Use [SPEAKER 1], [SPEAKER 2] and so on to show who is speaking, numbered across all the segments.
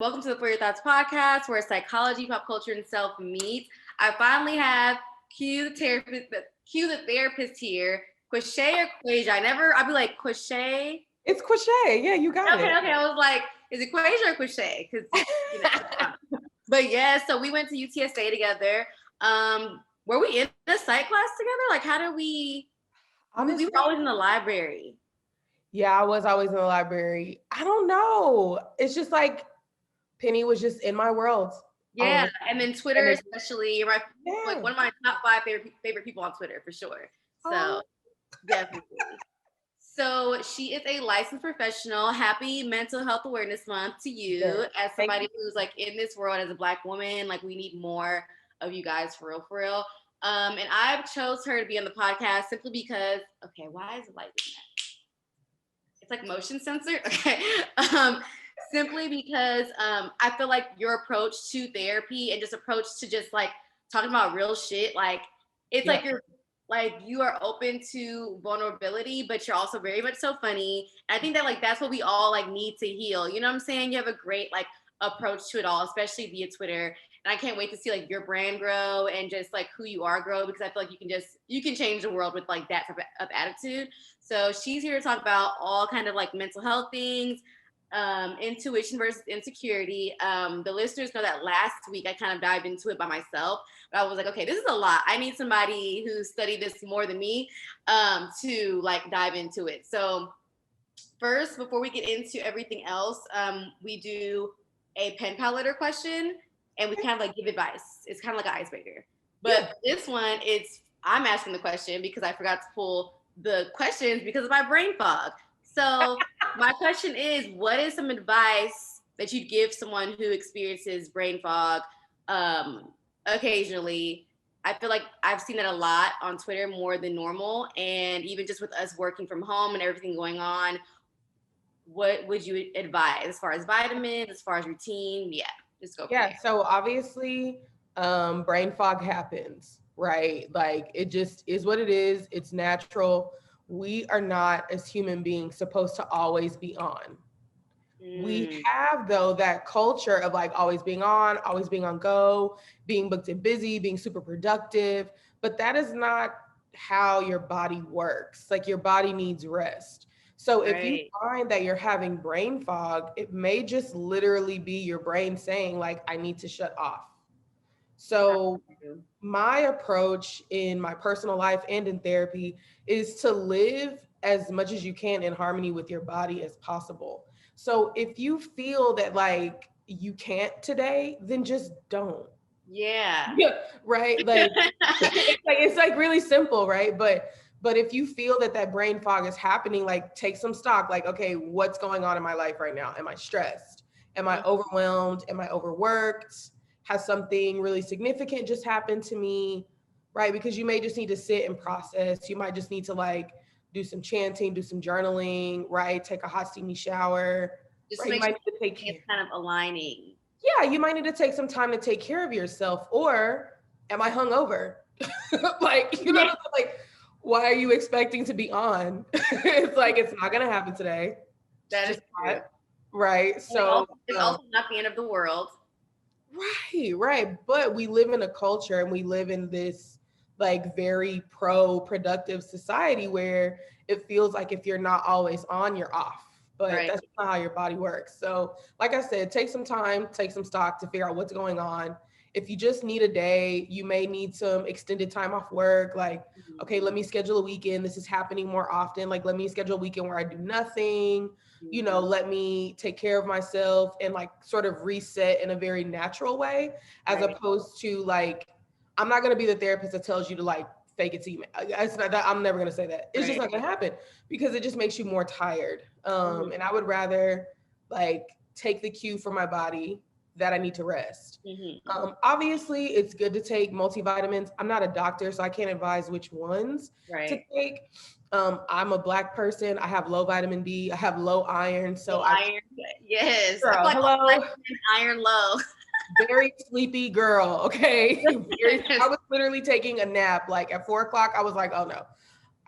[SPEAKER 1] Welcome to the For Your Thoughts podcast, where psychology, pop culture, and self meet. I finally have Q the therapist here. Quashay or Quasia? I'd be like Quashay.
[SPEAKER 2] It's Quashay. Yeah, you got it.
[SPEAKER 1] Okay. I was like, is it Quasia or Quashay? Because but yeah, so we went to UTSA together. Were we in a psych class together? Like, how did we?
[SPEAKER 2] Honestly,
[SPEAKER 1] we were always in the library.
[SPEAKER 2] Yeah, I was always in the library. I don't know. It's just like Penny was just in my world.
[SPEAKER 1] Yeah, and then Twitter, especially, you're like one of my top 5 favorite people on Twitter for sure. So definitely. So she is a licensed professional. Happy Mental Health Awareness Month to you, as somebody who's like in this world as a Black woman. Like, we need more of you guys, for real. And I've chose her to be on the podcast simply because, okay, why is it like that? It's like motion censored. Okay. Simply because I feel like your approach to therapy and just approach to just like talking about real shit, like it's like you are open to vulnerability, but you're also very much so funny. And I think that like that's what we all like need to heal. You know what I'm saying? You have a great like approach to it all, especially via Twitter. And I can't wait to see like your brand grow and just like who you are grow, because I feel like you can change the world with like that type of attitude. So she's here to talk about all kind of like mental health things, intuition versus insecurity. The listeners know that last week I kind of dived into it by myself, but I was like, okay, this is a lot. I need somebody who studied this more than me to like dive into it. So first, before we get into everything else, we do a pen pal letter question, and we kind of like give advice. It's kind of like an icebreaker. But this one, I'm asking the question because I forgot to pull the questions because of my brain fog. So my question is, what is some advice that you'd give someone who experiences brain fog occasionally? I feel like I've seen it a lot on Twitter, more than normal. And even just with us working from home and everything going on, what would you advise as far as vitamins, as far as routine? Yeah, just go.
[SPEAKER 2] Yeah, so obviously brain fog happens, right? Like, it just is what it is. It's natural. We are not, as human beings, supposed to always be on. We have, though, that culture of like always being on go, being booked and busy, being super productive. But that is not how your body works. Like, your body needs rest. So if you find that you're having brain fog, it may just literally be your brain saying like, I need to shut off. So my approach in my personal life and in therapy is to live as much as you can in harmony with your body as possible. So if you feel that like you can't today, then just don't.
[SPEAKER 1] Yeah.
[SPEAKER 2] Right. Like it's like really simple, right? But if you feel that brain fog is happening, like take some stock, like, okay, what's going on in my life right now? Am I stressed? Am I overwhelmed? Am I overworked? Has something really significant just happened to me? Right? Because you may just need to sit and process. You might just need to like do some chanting, do some journaling, right? Take a hot steamy shower.
[SPEAKER 1] Just right? You might need to take care. It's kind of aligning.
[SPEAKER 2] Yeah, you might need to take some time to take care of yourself. Or am I hungover? Like, you know, like, why are you expecting to be on? It's like, it's not gonna happen today.
[SPEAKER 1] That is true.
[SPEAKER 2] Right. So
[SPEAKER 1] it's also not the end of the world.
[SPEAKER 2] Right. But we live in a culture and we live in this like very pro-productive society where it feels like if you're not always on, you're off. But that's not how your body works. So like I said, take some time, take some stock to figure out what's going on. If you just need a day, you may need some extended time off work. Like, okay, let me schedule a weekend. This is happening more often. Like, let me schedule a weekend where I do nothing. You know, let me take care of myself and like sort of reset in a very natural way, as opposed to like, I'm not going to be the therapist that tells you to like fake it till you. It's not that. I'm never going to say that. It's just not going to happen because it just makes you more tired. And I would rather like take the cue from my body that I need to rest. Obviously, it's good to take multivitamins. I'm not a doctor, so I can't advise which ones to take. I'm a Black person. I have low vitamin D. I have low iron. So
[SPEAKER 1] iron, yes.
[SPEAKER 2] Girl,
[SPEAKER 1] like
[SPEAKER 2] hello.
[SPEAKER 1] Iron low.
[SPEAKER 2] Very sleepy girl. Okay. I was literally taking a nap. Like at 4:00, I was like, oh no,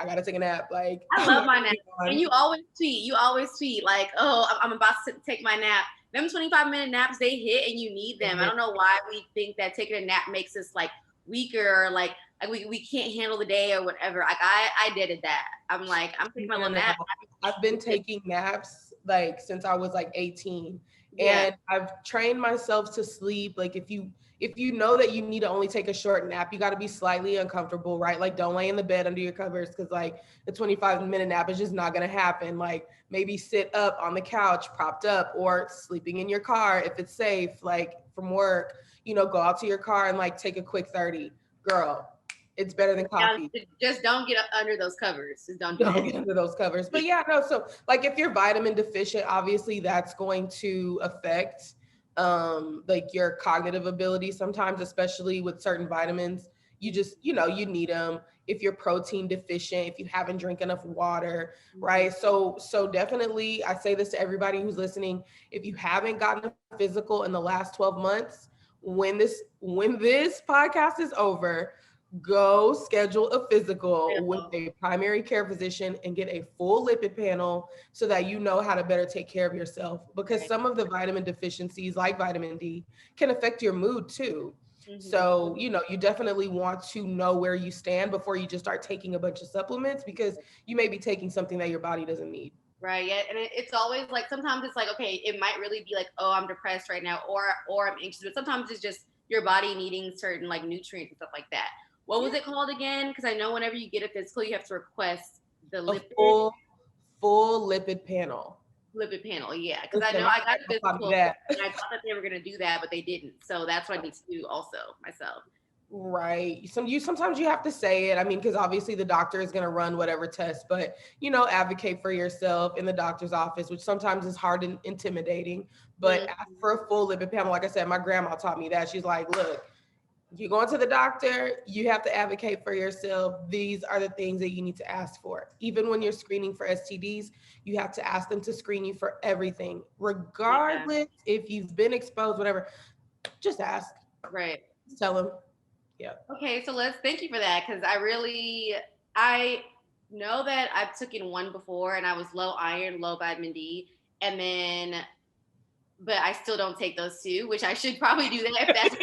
[SPEAKER 2] I gotta take a nap. Like,
[SPEAKER 1] I love my nap. And you always tweet like, oh, I'm about to take my nap. them 25-minute naps, they hit and you need them. I don't know why we think that taking a nap makes us like weaker or like we can't handle the day or whatever. Like I did that. I'm like, I'm taking my little nap.
[SPEAKER 2] I've been taking naps like since I was like 18.
[SPEAKER 1] Yeah.
[SPEAKER 2] And I've trained myself to sleep. Like if you know that you need to only take a short nap, you got to be slightly uncomfortable, right? Like don't lay in the bed under your covers because like the 25-minute nap is just not going to happen. Like maybe sit up on the couch propped up or sleeping in your car if it's safe, like from work, go out to your car and like take a quick 30. Girl, it's better than coffee.
[SPEAKER 1] Just don't get under those covers. Just don't
[SPEAKER 2] get under those covers. But yeah, no. So like if you're vitamin deficient, obviously that's going to affect like your cognitive ability sometimes, especially with certain vitamins. You just, you need them. If you're protein deficient, if you haven't drank enough water, right? So definitely I say this to everybody who's listening. If you haven't gotten a physical in the last 12 months, when this podcast is over, go schedule a physical with a primary care physician and get a full lipid panel so that you know how to better take care of yourself, because some of the vitamin deficiencies like vitamin D can affect your mood too. So, you definitely want to know where you stand before you just start taking a bunch of supplements, because you may be taking something that your body doesn't need.
[SPEAKER 1] Right. Yeah. And it's always like, sometimes it's like, okay, it might really be like, oh, I'm depressed right now, or I'm anxious, but sometimes it's just your body needing certain like nutrients and stuff like that. What was it called again? Because I know whenever you get a physical, you have to request the lipid.
[SPEAKER 2] Full lipid panel.
[SPEAKER 1] Lipid panel, yeah. Because I know I got a physical, and I thought that they were going to do that, but they didn't. So that's what I need to do also myself.
[SPEAKER 2] Right. Sometimes you have to say it. I mean, because obviously the doctor is going to run whatever test, but advocate for yourself in the doctor's office, which sometimes is hard and intimidating. But ask for a full lipid panel. Like I said, my grandma taught me that. She's like, look, you're going to the doctor, you have to advocate for yourself. These are the things that you need to ask for. Even when you're screening for STDs, you have to ask them to screen you for everything, regardless if you've been exposed, whatever. Just ask.
[SPEAKER 1] Right.
[SPEAKER 2] Just tell them. Yeah.
[SPEAKER 1] Okay, so thank you for that, because I know that I've taken one before and I was low iron, low vitamin D, but I still don't take those two, which I should probably do that if that's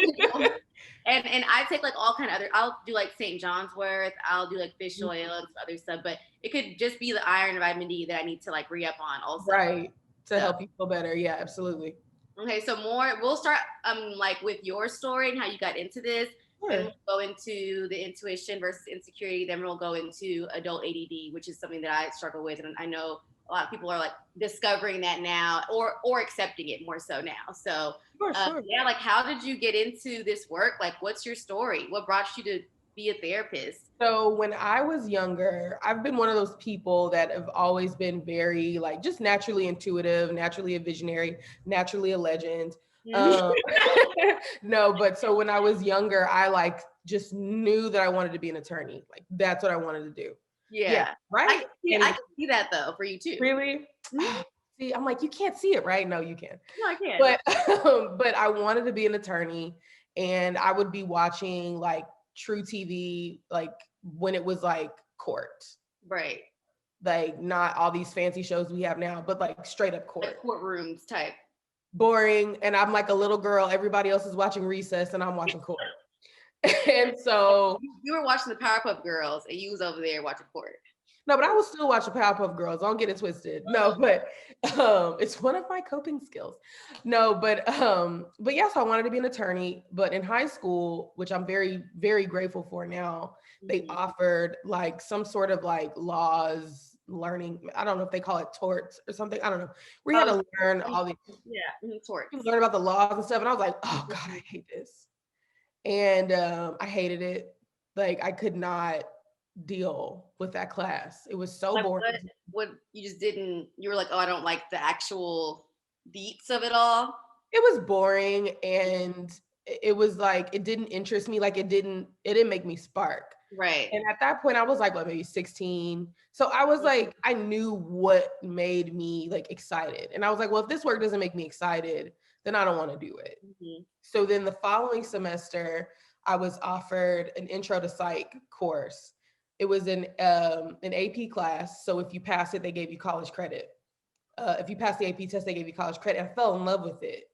[SPEAKER 1] and I take like all kind of other, I'll do like St. John's wort, I'll do like fish oil and other stuff, but it could just be the iron and vitamin D that I need to like re-up on also.
[SPEAKER 2] Right, to help you feel better. Yeah, absolutely.
[SPEAKER 1] Okay, so we'll start like with your story and how you got into this. Sure. Then we'll go into the intuition versus insecurity. Then we'll go into adult ADD, which is something that I struggle with, and I know a lot of people are like discovering that now, or accepting it more so now. So sure. Yeah, like how did you get into this work? Like, what's your story? What brought you to be a therapist?
[SPEAKER 2] So when I was younger, I've been one of those people that have always been very like just naturally intuitive, naturally a visionary, naturally a legend. No, but so when I was younger, I like just knew that I wanted to be an attorney. Like that's what I wanted to do.
[SPEAKER 1] Yeah.
[SPEAKER 2] Right.
[SPEAKER 1] I can see that though for you too.
[SPEAKER 2] Really? See, I'm like, you can't see it, right? No, you can.
[SPEAKER 1] No, I can't.
[SPEAKER 2] But I wanted to be an attorney, and I would be watching like True TV, like when it was like court.
[SPEAKER 1] Right.
[SPEAKER 2] Like not all these fancy shows we have now, but like straight up court.
[SPEAKER 1] Like courtrooms type.
[SPEAKER 2] Boring. And I'm like a little girl. Everybody else is watching Recess and I'm watching court. And so
[SPEAKER 1] you were watching the Powerpuff Girls and you was over there watching court.
[SPEAKER 2] No, but I was still watching Powerpuff Girls. Don't get it twisted. No, but it's one of my coping skills. No, but yes, I wanted to be an attorney. But in high school, which I'm very, very grateful for now, they offered like some sort of like laws learning. I don't know if they call it torts or something. I don't know. We had to learn all these.
[SPEAKER 1] Yeah, torts.
[SPEAKER 2] Learn about the laws and stuff. And I was like, oh God, I hate this. And I hated it. Like I could not deal with that class. It was so boring.
[SPEAKER 1] What you just didn't, you were like, oh, I don't like the actual beats of it all.
[SPEAKER 2] It was boring, and it was like, it didn't interest me. Like it didn't make me spark.
[SPEAKER 1] Right.
[SPEAKER 2] And at that point I was like, what, maybe 16. So I was like, I knew what made me like excited. And I was like, well, if this work doesn't make me excited, then I don't want to do it. So then the following semester, I was offered an intro to psych course. It was an AP class. So if you pass it, they gave you college credit. if you pass the AP test, they gave you college credit. I fell in love with it.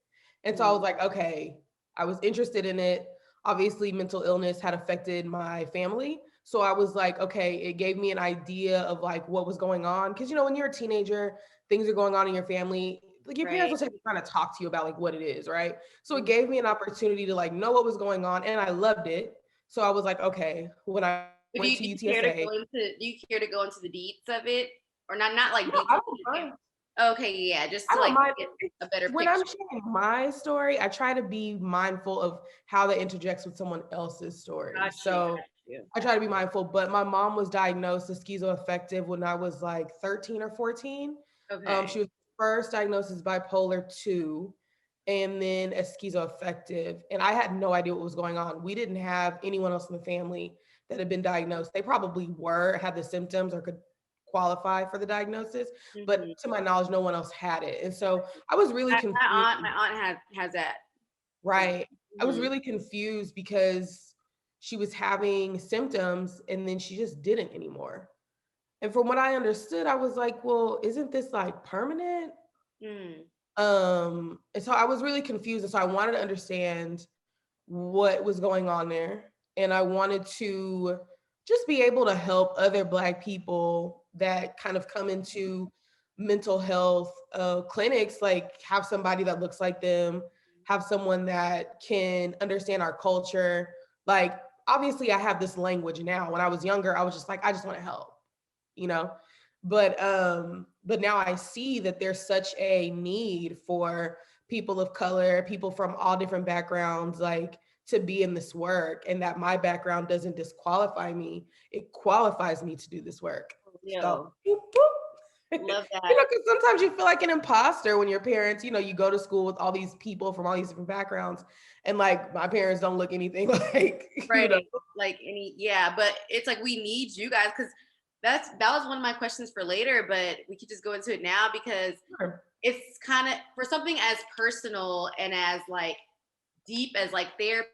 [SPEAKER 2] And so I was like, okay, I was interested in it. Obviously, mental illness had affected my family. So I was like, okay, it gave me an idea of like what was going on. Cause you know, when you're a teenager, things are going on in your family. Like your parents
[SPEAKER 1] Right.
[SPEAKER 2] will take trying to talk to you about like what it is, right? So it
[SPEAKER 1] Mhm.
[SPEAKER 2] gave me an opportunity to like know what was going on, and I loved it. So I was like, okay, when I went to
[SPEAKER 1] But do you care to
[SPEAKER 2] UTSA,
[SPEAKER 1] go into do you care to go into the deets of it? Or not like
[SPEAKER 2] no,
[SPEAKER 1] deets
[SPEAKER 2] I
[SPEAKER 1] of
[SPEAKER 2] don't
[SPEAKER 1] it?
[SPEAKER 2] mind.
[SPEAKER 1] Okay, yeah, just
[SPEAKER 2] I
[SPEAKER 1] to
[SPEAKER 2] don't
[SPEAKER 1] like
[SPEAKER 2] mind.
[SPEAKER 1] get a better
[SPEAKER 2] When I'm
[SPEAKER 1] picture.
[SPEAKER 2] sharing my story, I try to be mindful of how that interjects with someone else's story.
[SPEAKER 1] Got you,
[SPEAKER 2] So
[SPEAKER 1] got you.
[SPEAKER 2] I try to be mindful, but my mom was diagnosed as schizoaffective when I was like 13 or 14.
[SPEAKER 1] Okay.
[SPEAKER 2] She was first diagnosed as bipolar 2 and then as schizoaffective. And I had no idea what was going on. We didn't have anyone else in the family that had been diagnosed. They probably had the symptoms or could qualify for the diagnosis,
[SPEAKER 1] Mhm.
[SPEAKER 2] but to my knowledge, no one else had it. And so I was really confused.
[SPEAKER 1] My aunt has that as
[SPEAKER 2] Right. I was
[SPEAKER 1] mhm.
[SPEAKER 2] really confused because she was having symptoms and then she just didn't anymore. And from what I understood, I was like, well, isn't this like permanent?
[SPEAKER 1] Mm.
[SPEAKER 2] And so I was really confused. And so I wanted to understand what was going on there. And I wanted to just be able to help other Black people that kind of come into mental health clinics, like have somebody that looks like them, have someone that can understand our culture. Like, obviously, I have this language now. When I was younger, I was just like, I just want to help, you know? But now I see that there's such a need for people of color, people from all different backgrounds, like to be in this work, and that my background doesn't disqualify me, it qualifies me to do this work. So
[SPEAKER 1] Yo,
[SPEAKER 2] boop, boop.
[SPEAKER 1] love
[SPEAKER 2] You
[SPEAKER 1] that.
[SPEAKER 2] know, because sometimes you feel like an imposter when your parents, you know, you go to school with all these people from all these different backgrounds, and like my parents don't look anything like, you know.
[SPEAKER 1] Right. Like any yeah, but it's like we need you guys because that was one of my questions for later, but we could just go into it now because
[SPEAKER 2] Sure.
[SPEAKER 1] it's kind of for something as personal and as like deep as like therapy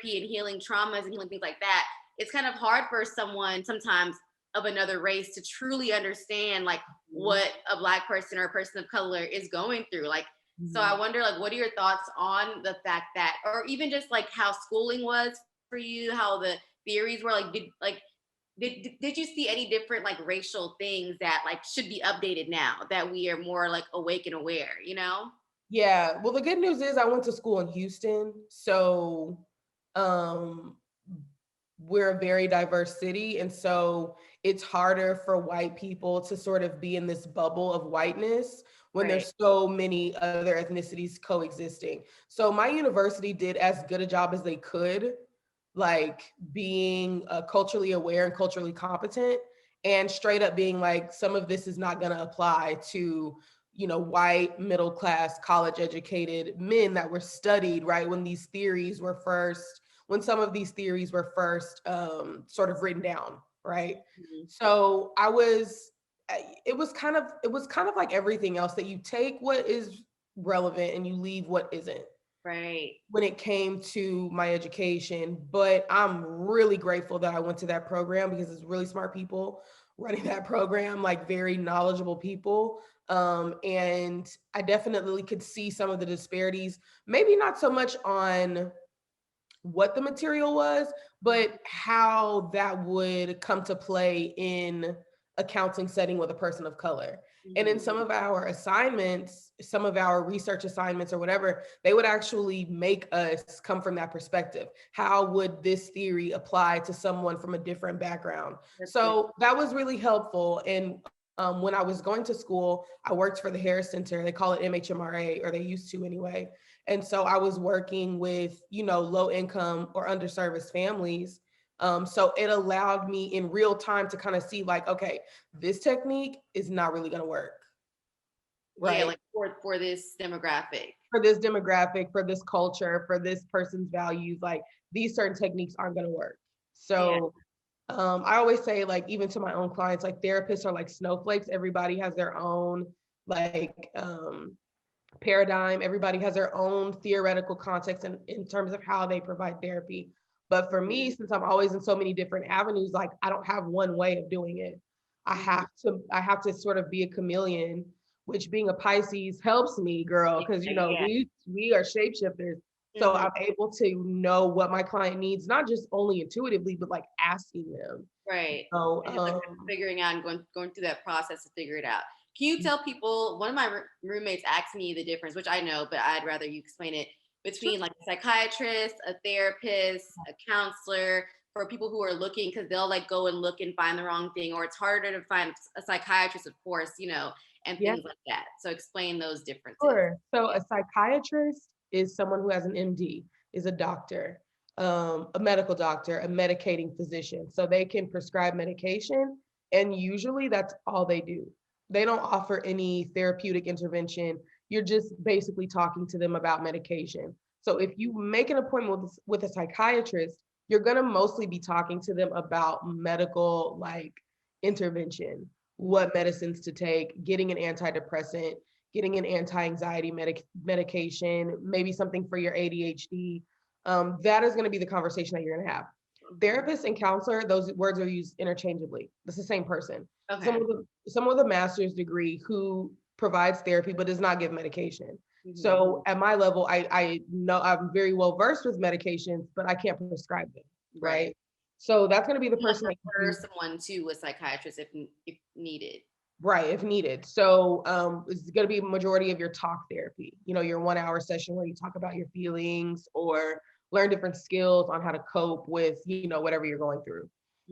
[SPEAKER 1] and healing traumas and healing things like that, it's kind of hard for someone sometimes of another race to truly understand like
[SPEAKER 2] Mhm.
[SPEAKER 1] what a black person or a person of color is going through. Like, so I
[SPEAKER 2] Mhm.
[SPEAKER 1] wonder, like, what are your thoughts on the fact that, or even just like how schooling was for you, how the theories were like, did you see any different like racial things that like should be updated now that we are more like awake and aware, you know?
[SPEAKER 2] Yeah. Well, the good news is I went to school in Houston. So um we're a very diverse city. And so it's harder for white people to sort of be in this bubble of whiteness when
[SPEAKER 1] Right.
[SPEAKER 2] there's so many other ethnicities coexisting. So my university did as good a job as they could, like being culturally aware and culturally competent, and straight up being like, some of this is not going to apply to, you know, white middle class college educated men that were studied, right, when these theories were first, when some of these theories were first sort of written down, right?
[SPEAKER 1] Mhm.
[SPEAKER 2] So it was kind of like everything else, that you take what is relevant and you leave what isn't
[SPEAKER 1] Right.
[SPEAKER 2] when it came to my education. But I'm really grateful that I went to that program because it's really smart people running that program, like very knowledgeable people. And I definitely could see some of the disparities, maybe not so much on what the material was, but how that would come to play in a counseling setting with a person of color. And in
[SPEAKER 1] Mhm.
[SPEAKER 2] some of our assignments, some of our research assignments or whatever, they would actually make us come from that perspective. How would this theory apply to someone from a different background?
[SPEAKER 1] That's good.
[SPEAKER 2] So that was really helpful. And when I was going to school, I worked for the Harris Center. They call it MHMRA, or they used to anyway. And so I was working with, you know, low income or underserviced families. So it allowed me in real time to kind of see like, okay, this technique is not really going to work,
[SPEAKER 1] Yeah,
[SPEAKER 2] right?
[SPEAKER 1] like for this demographic.
[SPEAKER 2] For this demographic, for this culture, for this person's values, like these certain techniques aren't going to work.
[SPEAKER 1] Yeah.
[SPEAKER 2] So I always say, like, even to my own clients, like therapists are like snowflakes. Everybody has their own like paradigm. Everybody has their own theoretical context in terms of how they provide therapy. But for me,
[SPEAKER 1] Mhm.
[SPEAKER 2] since I'm always in so many different avenues, like I don't have one way of doing it. I
[SPEAKER 1] Mhm.
[SPEAKER 2] have to sort of be a chameleon which being a Pisces helps me, girl, because we are shapeshifters. So I'm able to know what my client needs, not just only intuitively, but like asking them.
[SPEAKER 1] Right.
[SPEAKER 2] So
[SPEAKER 1] And like figuring out and going through that process to figure it out. Can you tell people, one of my roommates asked me the difference, which I know, but I'd rather you explain it, between like a psychiatrist, a therapist, a counselor, for people who are looking, because they'll like go and look and find the wrong thing, or it's harder to find a psychiatrist, of course, and things like that. So explain those differences.
[SPEAKER 2] Sure. So a psychiatrist is someone who has an MD, is a doctor, a medical doctor, a medicating physician. So they can prescribe medication, and usually that's all they do. They don't offer any therapeutic intervention. You're just basically talking to them about medication. So if you make an appointment with a psychiatrist, you're going to mostly be talking to them about medical like intervention, what medicines to take, getting an antidepressant, getting an anti-anxiety medication, maybe something for your ADHD. That is going to be the conversation that you're going to have. Therapist and counselor, those words are used interchangeably. It's the same person. Okay. Someone with a master's degree who provides therapy but does not give medication. So at my level, I know I'm very well versed with medications, but I can't prescribe them. Right. So that's going to be the person that
[SPEAKER 1] refer someone to a psychiatrist if needed.
[SPEAKER 2] Right, if needed. So it's going to be a majority of your talk therapy, your 1 hour session where you talk about your feelings or learn different skills on how to cope with, whatever you're going through.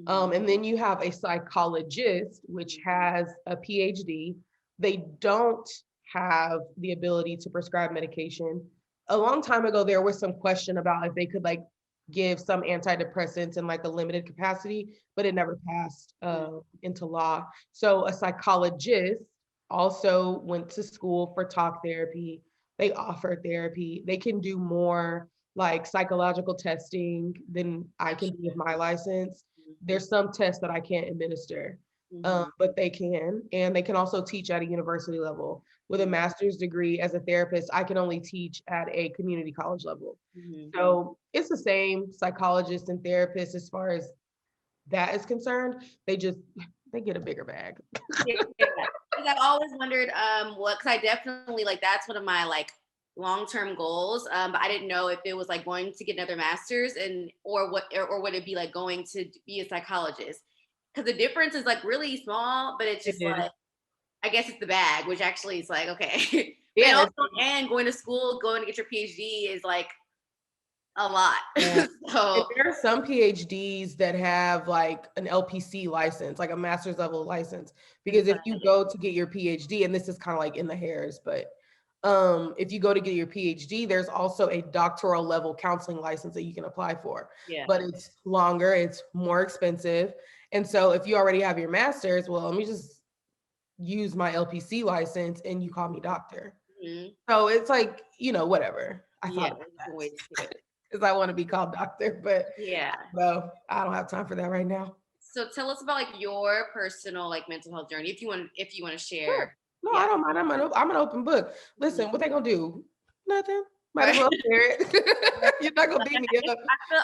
[SPEAKER 2] And then you have a psychologist, which has a PhD. They don't have the ability to prescribe medication. A long time ago, there was some question about if they could like give some antidepressants in like a limited capacity, but it never passed into law. So a psychologist also went to school for talk therapy. They offer therapy. They can do more like psychological testing than I can do with my license. There's some tests that I can't administer, but they can. And they can also teach at a university level. With a master's degree as a therapist, I can only teach at a community college level. So it's the same psychologist and therapist as far as that is concerned. They get a bigger bag.
[SPEAKER 1] I've always wondered because I definitely like that's one of my like long-term goals, but I didn't know if it was like going to get another master's or would it be like going to be a psychologist, because the difference is like really small, but it's just like I guess it's the bag, which actually is like okay. Yeah. And going to school, going to get your PhD is like a lot.
[SPEAKER 2] Yeah. So there are some PhDs that have like an LPC license, like a master's level license, because if you go to get your PhD, and this is kind of like in the hairs, but if you go to get your PhD, there's also a doctoral level counseling license that you can apply for. Yeah. But it's longer, it's more expensive. And so if you already have your master's, well, let me just use my LPC license and you call me doctor. So it's like, whatever. I thought because I want to be called doctor, but well, I don't have time for that right now.
[SPEAKER 1] So tell us about like your personal like mental health journey, if you want to share.
[SPEAKER 2] Sure. No, I don't mind. I'm an open book. Listen, what they gonna do? Nothing. Might as well share it. You're not gonna beat me up.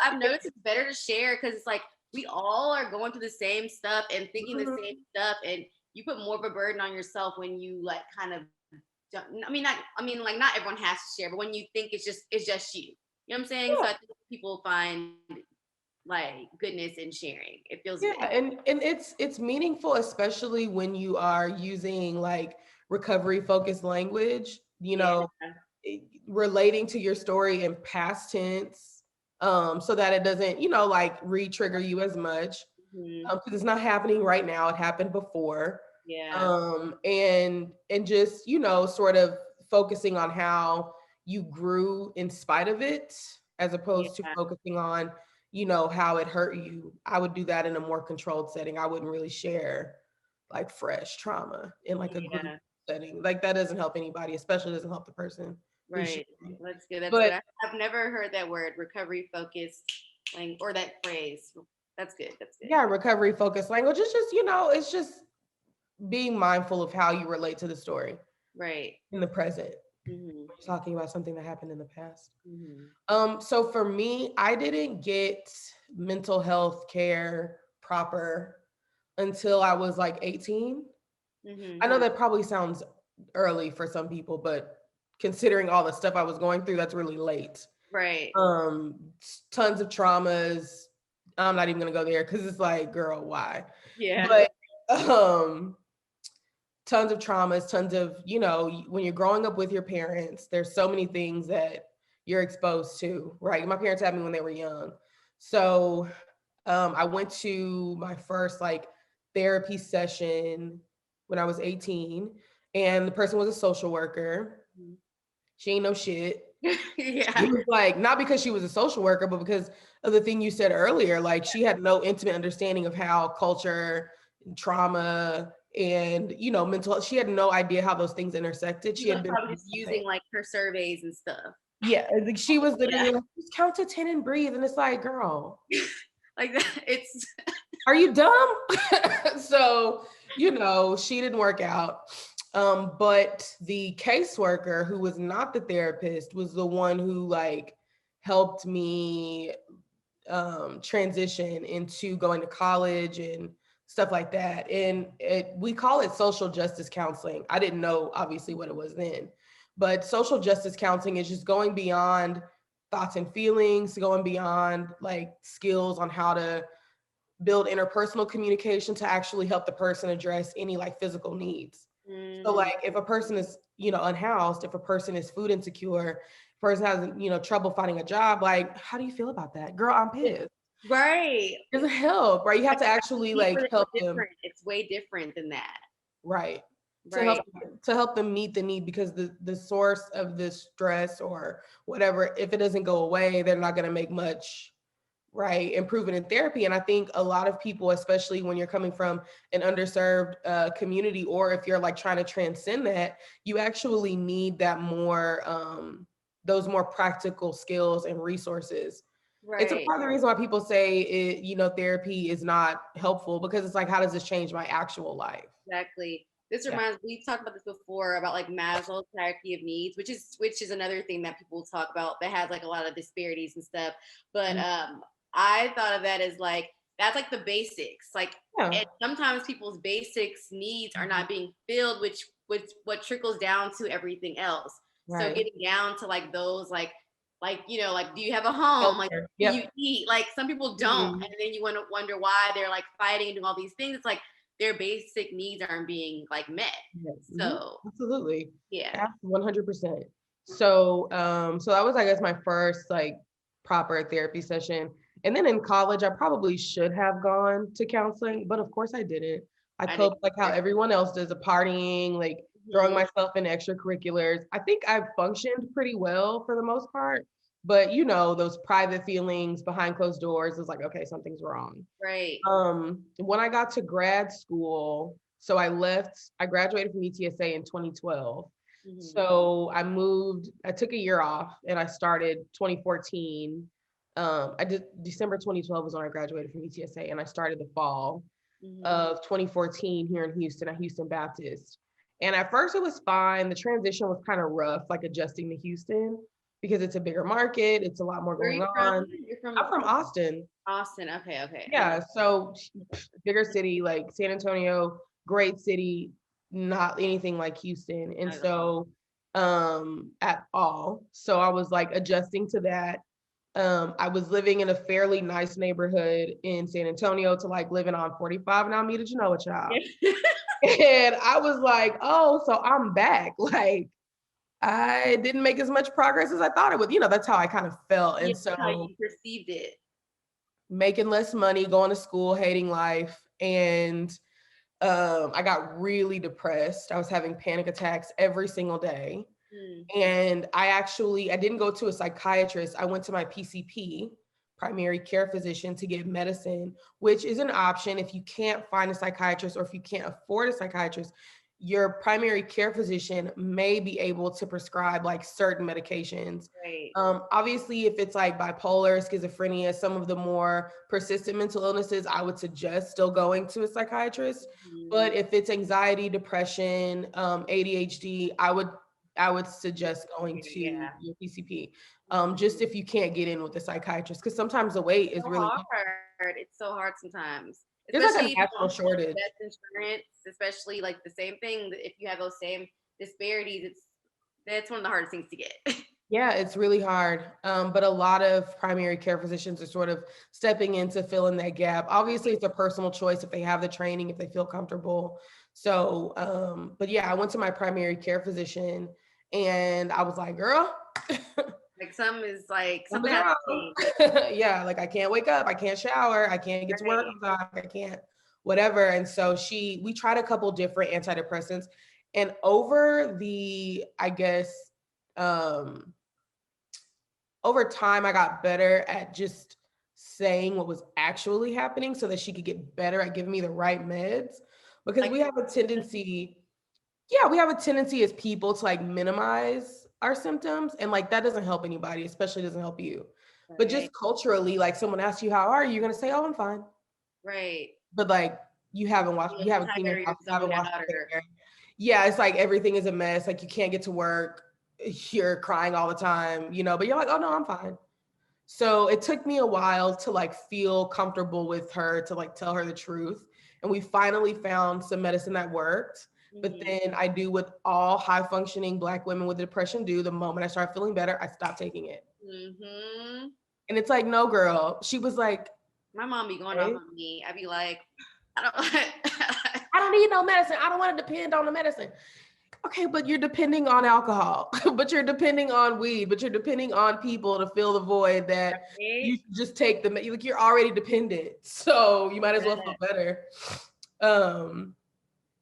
[SPEAKER 1] I've noticed it's better to share because it's like we all are going through the same stuff and thinking the same stuff, and you put more of a burden on yourself when you like kind of not everyone has to share, but when you think it's just you. You know what I'm saying? Yeah. So I think people find like goodness in sharing. It feels good.
[SPEAKER 2] and it's meaningful, especially when you are using like recovery focused language, relating to your story in past tense, so that it doesn't, like re-trigger you as much. Because it's not happening right now. It happened before. Yeah. And just, sort of focusing on how you grew in spite of it, as opposed to focusing on, how it hurt you. I would do that in a more controlled setting. I wouldn't really share like fresh trauma in like a group setting. Like that doesn't help anybody, especially doesn't help the person.
[SPEAKER 1] Right. That's good. That's good. I've never heard that word, recovery focused, or that phrase. That's good. That's good.
[SPEAKER 2] Yeah, recovery focused language. It's just, it's just being mindful of how you relate to the story.
[SPEAKER 1] Right.
[SPEAKER 2] In the present. Talking about something that happened in the past. So for me, I didn't get mental health care proper until I was like 18. I know that probably sounds early for some people, but considering all the stuff I was going through, that's really late.
[SPEAKER 1] Right.
[SPEAKER 2] Tons of traumas. I'm not even gonna go there because it's like, girl, why?
[SPEAKER 1] Yeah.
[SPEAKER 2] But tons of traumas, tons of, when you're growing up with your parents, there's so many things that you're exposed to, right? My parents had me when they were young. So I went to my first like therapy session when I was 18, and the person was a social worker. She ain't no shit. She
[SPEAKER 1] Yeah.
[SPEAKER 2] was like, not because she was a social worker, but because of the thing you said earlier. Like, she had no intimate understanding of how culture, trauma, and mental health. She had no idea how those things intersected.
[SPEAKER 1] She
[SPEAKER 2] She
[SPEAKER 1] was
[SPEAKER 2] had been
[SPEAKER 1] probably
[SPEAKER 2] through
[SPEAKER 1] just
[SPEAKER 2] nothing.
[SPEAKER 1] using like her surveys and stuff.
[SPEAKER 2] Yeah, like, she was
[SPEAKER 1] Yeah.
[SPEAKER 2] literally like, just count to 10 and breathe. And it's like, girl,
[SPEAKER 1] Like that. It's
[SPEAKER 2] are you dumb? So, she didn't work out. But the caseworker, who was not the therapist, was the one who like helped me transition into going to college and stuff like that. And we call it social justice counseling. I didn't know obviously what it was then, but social justice counseling is just going beyond thoughts and feelings, going beyond like skills on how to build interpersonal communication to actually help the person address any like physical needs. So like if a person is, unhoused, if a person is food insecure, person has, trouble finding a job, like, how do you feel about that? Girl, I'm pissed.
[SPEAKER 1] right.
[SPEAKER 2] Doesn't help, right? You have to actually like help them,
[SPEAKER 1] Different. It's way different than that.
[SPEAKER 2] right? To
[SPEAKER 1] Right.
[SPEAKER 2] help them meet the need, because the source of the stress or whatever, if it doesn't go away, they're not going to make much, right, improvement in therapy. And I think a lot of people, especially when you're coming from an underserved community, or if you're like trying to transcend that, you actually need that more, those more practical skills and resources. It's a
[SPEAKER 1] Right.
[SPEAKER 2] part of the reason why people say therapy is not helpful, because it's like, how does this change my actual life?
[SPEAKER 1] Exactly. This
[SPEAKER 2] Yeah.
[SPEAKER 1] reminds we've talked about this before about like Maslow's hierarchy of needs, which is another thing that people talk about that has like a lot of disparities and stuff. But I thought of that as like that's like the basics. Like
[SPEAKER 2] Yeah.
[SPEAKER 1] and sometimes people's basics needs are not being filled, which what trickles down to everything else. So
[SPEAKER 2] Right.
[SPEAKER 1] getting down to like those like like do you have a home? Like
[SPEAKER 2] Healthcare.
[SPEAKER 1] do you
[SPEAKER 2] Yep.
[SPEAKER 1] eat? Like some people don't,
[SPEAKER 2] Mhm.
[SPEAKER 1] and then you want to wonder why they're like fighting and doing all these things. It's like their basic needs aren't being like met.
[SPEAKER 2] Yes. Mhm.
[SPEAKER 1] So
[SPEAKER 2] Absolutely.
[SPEAKER 1] yeah,
[SPEAKER 2] 100%. So, so that was, I guess, my first like proper thrapy session. And then in college, I probably should have gone to counseling, but of course I didn't. I
[SPEAKER 1] I did.
[SPEAKER 2] coped like how everyone else does, a partying, like throwing
[SPEAKER 1] Mhm.
[SPEAKER 2] myself in extracurriculars. I think I've functioned pretty well for the most part, but those private feelings behind closed doors is like, okay, something's wrong.
[SPEAKER 1] Right.
[SPEAKER 2] When I got to grad school, so I graduated from UTSA in 2012.
[SPEAKER 1] Mhm.
[SPEAKER 2] So I took a year off and I started 2014. I did December 2012 was when I graduated from UTSA, and I started the fall
[SPEAKER 1] Mhm.
[SPEAKER 2] of 2014 here in Houston at Houston Baptist. And at first it was fine. The transition was kind of rough, like adjusting to Houston, because it's a bigger market, it's a lot more
[SPEAKER 1] Where are
[SPEAKER 2] going
[SPEAKER 1] you from?
[SPEAKER 2] on.
[SPEAKER 1] You're
[SPEAKER 2] I'm
[SPEAKER 1] from
[SPEAKER 2] from Austin.
[SPEAKER 1] Austin. Okay. Okay. I know.
[SPEAKER 2] Yeah, so bigger city like San Antonio, great city, not anything like Houston. And
[SPEAKER 1] Not at all.
[SPEAKER 2] so at all. So I was like adjusting to that. I was living in a fairly nice neighborhood in San Antonio to like living on 45 and Alameda, Genoa, child. And I was like, oh, so I'm back. Like, I didn't make as much progress as I thought it would. That's how I kind of felt.
[SPEAKER 1] Yeah,
[SPEAKER 2] And
[SPEAKER 1] how
[SPEAKER 2] so
[SPEAKER 1] you perceived it.
[SPEAKER 2] making less money, going to school, hating life. And I got really depressed. I was having panic attacks every single day.
[SPEAKER 1] Mm.
[SPEAKER 2] And I didn't go to a psychiatrist. I went to my PCP, primary care physician, to get medicine, which is an option if you can't find a psychiatrist or if you can't afford a psychiatrist. Your primary care physician may be able to prescribe like certain medications.
[SPEAKER 1] Right.
[SPEAKER 2] Obviously, if it's like bipolar, schizophrenia, some of the more persistent mental illnesses, I would suggest still going to a psychiatrist.
[SPEAKER 1] Mhm.
[SPEAKER 2] But if it's anxiety, depression, ADHD, I would suggest going to
[SPEAKER 1] Yeah.
[SPEAKER 2] your PCP, just if you can't get in with a psychiatrist, because sometimes the wait is
[SPEAKER 1] So
[SPEAKER 2] really long.
[SPEAKER 1] hard. It's so hard sometimes,
[SPEAKER 2] There's like a
[SPEAKER 1] especially if you
[SPEAKER 2] national
[SPEAKER 1] don't have the
[SPEAKER 2] shortage.
[SPEAKER 1] best insurance. Especially like the same thing. If you have those same disparities, that's one of the hardest things to get.
[SPEAKER 2] Yeah, it's really hard. But a lot of primary care physicians are sort of stepping in to fill in that gap. Obviously, it's a personal choice if they have the training, if they feel comfortable. So, but yeah, I went to my primary care physician and I was like, girl,
[SPEAKER 1] Like some is like something
[SPEAKER 2] something's
[SPEAKER 1] has to
[SPEAKER 2] wrong.
[SPEAKER 1] change.
[SPEAKER 2] Yeah, like I can't wake up, I can't shower, I can't get to work
[SPEAKER 1] Right.
[SPEAKER 2] on time, I can't, whatever. And so we tried a couple different antidepressants, and over I guess, um, over time, I got better at just saying what was actually happening so that she could get better at giving me the right meds. Because
[SPEAKER 1] Like,
[SPEAKER 2] we have a tendency, yeah, we have a tendency as people to like minimize our symptoms. And like that doesn't help anybody, especially doesn't help you. But
[SPEAKER 1] right,
[SPEAKER 2] just culturally, like someone asks you, how are you? You're going to say, oh, I'm fine.
[SPEAKER 1] right.
[SPEAKER 2] But like
[SPEAKER 1] You're
[SPEAKER 2] you haven't cleaned your
[SPEAKER 1] tired
[SPEAKER 2] house,
[SPEAKER 1] or
[SPEAKER 2] you haven't
[SPEAKER 1] zoned
[SPEAKER 2] washed
[SPEAKER 1] out
[SPEAKER 2] your
[SPEAKER 1] or
[SPEAKER 2] hair. Yeah, it's like everything is a mess. Like you can't get to work. You're crying all the time, but you're like, oh no, I'm fine. So it took me a while to like feel comfortable with her, to like tell her the truth. And we finally found some medicine that worked. But
[SPEAKER 1] mm-hmm.
[SPEAKER 2] then I do what all high functioning Black women with depression do. The moment I start feeling better, I stop taking it.
[SPEAKER 1] Mm-hmm.
[SPEAKER 2] And it's like, no, girl. She was like,
[SPEAKER 1] My mom be going off
[SPEAKER 2] hey,
[SPEAKER 1] on me. I'd be like, I don't
[SPEAKER 2] I don't need no medicine. I don't want to depend on the medicine. Okay, but you're depending on alcohol, but you're depending on weed, but you're depending on people to fill the void that you
[SPEAKER 1] right?
[SPEAKER 2] just take them. Like you're already dependent, so you might as well feel
[SPEAKER 1] Yeah.
[SPEAKER 2] better. Um,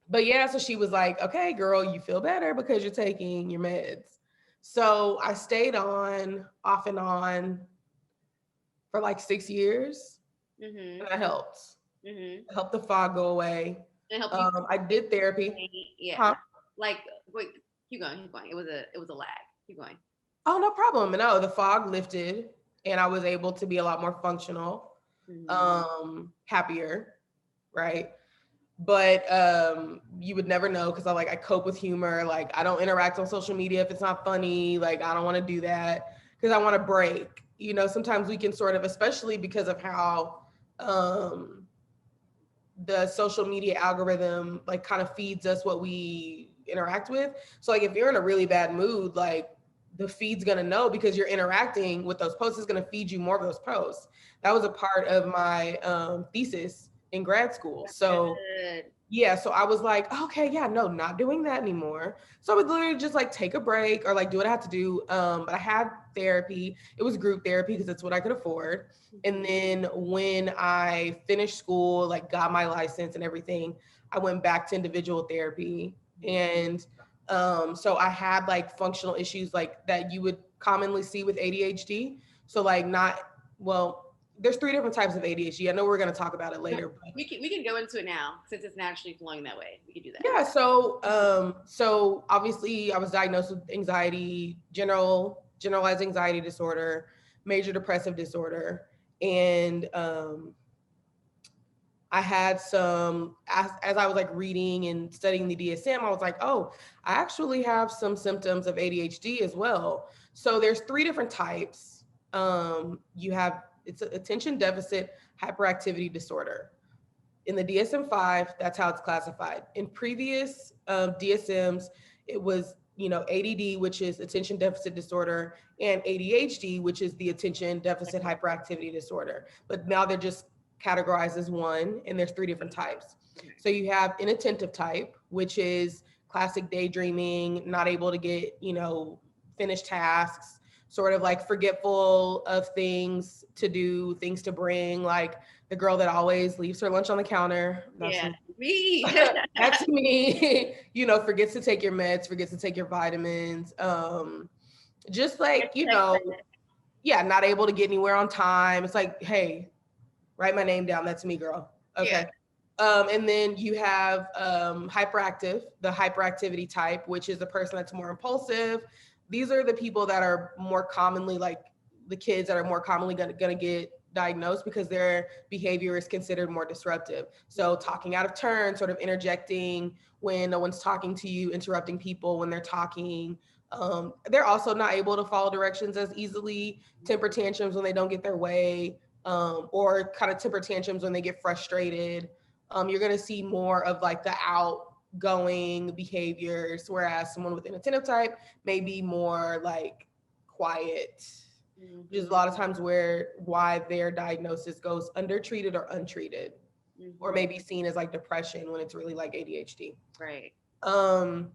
[SPEAKER 2] but yeah, so she was like, "Okay, girl, you feel better because you're taking your meds." So I stayed on off and on for like 6 years,
[SPEAKER 1] Mm-hmm.
[SPEAKER 2] and that helped.
[SPEAKER 1] Mm-hmm.
[SPEAKER 2] It helped the fog go away.
[SPEAKER 1] And help you.
[SPEAKER 2] I did therapy.
[SPEAKER 1] Yeah.
[SPEAKER 2] Huh?
[SPEAKER 1] Like, wait, keep going, keep going. It was a lag. Keep going.
[SPEAKER 2] Oh, no problem. No, the fog lifted and I was able to be a lot more functional,
[SPEAKER 1] Mm-hmm.
[SPEAKER 2] happier, right? But you would never know because I cope with humor. Like I don't interact on social media if it's not funny. Like I don't want to do that because I want to break. Sometimes we can sort of, especially because of how um the social media algorithm like kind of feeds us what we interact with. So like if you're in a really bad mood, like the feed's gonna know because you're interacting with those posts, is gonna feed you more of those posts. That was a part of my thesis in grad school.
[SPEAKER 1] That's
[SPEAKER 2] So
[SPEAKER 1] good.
[SPEAKER 2] yeah, so I was like, okay, yeah, no, not doing that anymore. So I would literally just like take a break or like do what I had to do. But I had therapy. It was group therapy because it's what I could afford. And
[SPEAKER 1] Mm-hmm.
[SPEAKER 2] then when I finished school, like got my license and everything, I went back to individual therapy. And so I had like functional issues like that you would commonly see with ADHD. So like not, well, there's 3 different types of ADHD. I know we're going to talk about it later, but
[SPEAKER 1] We can go into it now since it's naturally flowing that way. We can do that.
[SPEAKER 2] yeah, so obviously I was diagnosed with anxiety, generalized anxiety disorder, major depressive disorder, and I had some as I was like reading and studying the DSM, I was like, oh, I actually have some symptoms of ADHD as well. So there's 3 different types. You have it's attention deficit hyperactivity disorder. In the DSM-5, that's how it's classified. In previous DSMs, it was ADD, which is attention deficit disorder, and ADHD, which is the attention deficit hyperactivity disorder. But now they're just categorized as one, and there's 3 different types. So you have inattentive type, which is classic daydreaming, not able to get finish tasks, sort of like forgetful of things to do, things to bring, like the girl that always leaves her lunch on the counter. That's
[SPEAKER 1] Yeah.
[SPEAKER 2] me.
[SPEAKER 1] Me.
[SPEAKER 2] That's me. Forgets to take your meds, forgets to take your vitamins. Just like, yeah, not able to get anywhere on time. It's like, hey, write my name down. That's me, girl.
[SPEAKER 1] Yeah.
[SPEAKER 2] Okay. And then you have hyperactive, the hyperactivity type, which is the person that's more impulsive. These are the people that are more commonly like the kids that are more commonly going to get diagnosed because their behavior is considered more disruptive. So talking out of turn, sort of interjecting when no one's talking to you, interrupting people when they're talking. They're also not able to follow directions as easily, temper tantrums when they don't get their way, or kind of temper tantrums when they get frustrated. You're going to see more of like the going behaviors, whereas someone with inattentive type may be more like quiet, which is a lot of times why their diagnosis goes undertreated or untreated, or maybe seen as like depression when it's really like ADHD.
[SPEAKER 1] Right.
[SPEAKER 2] And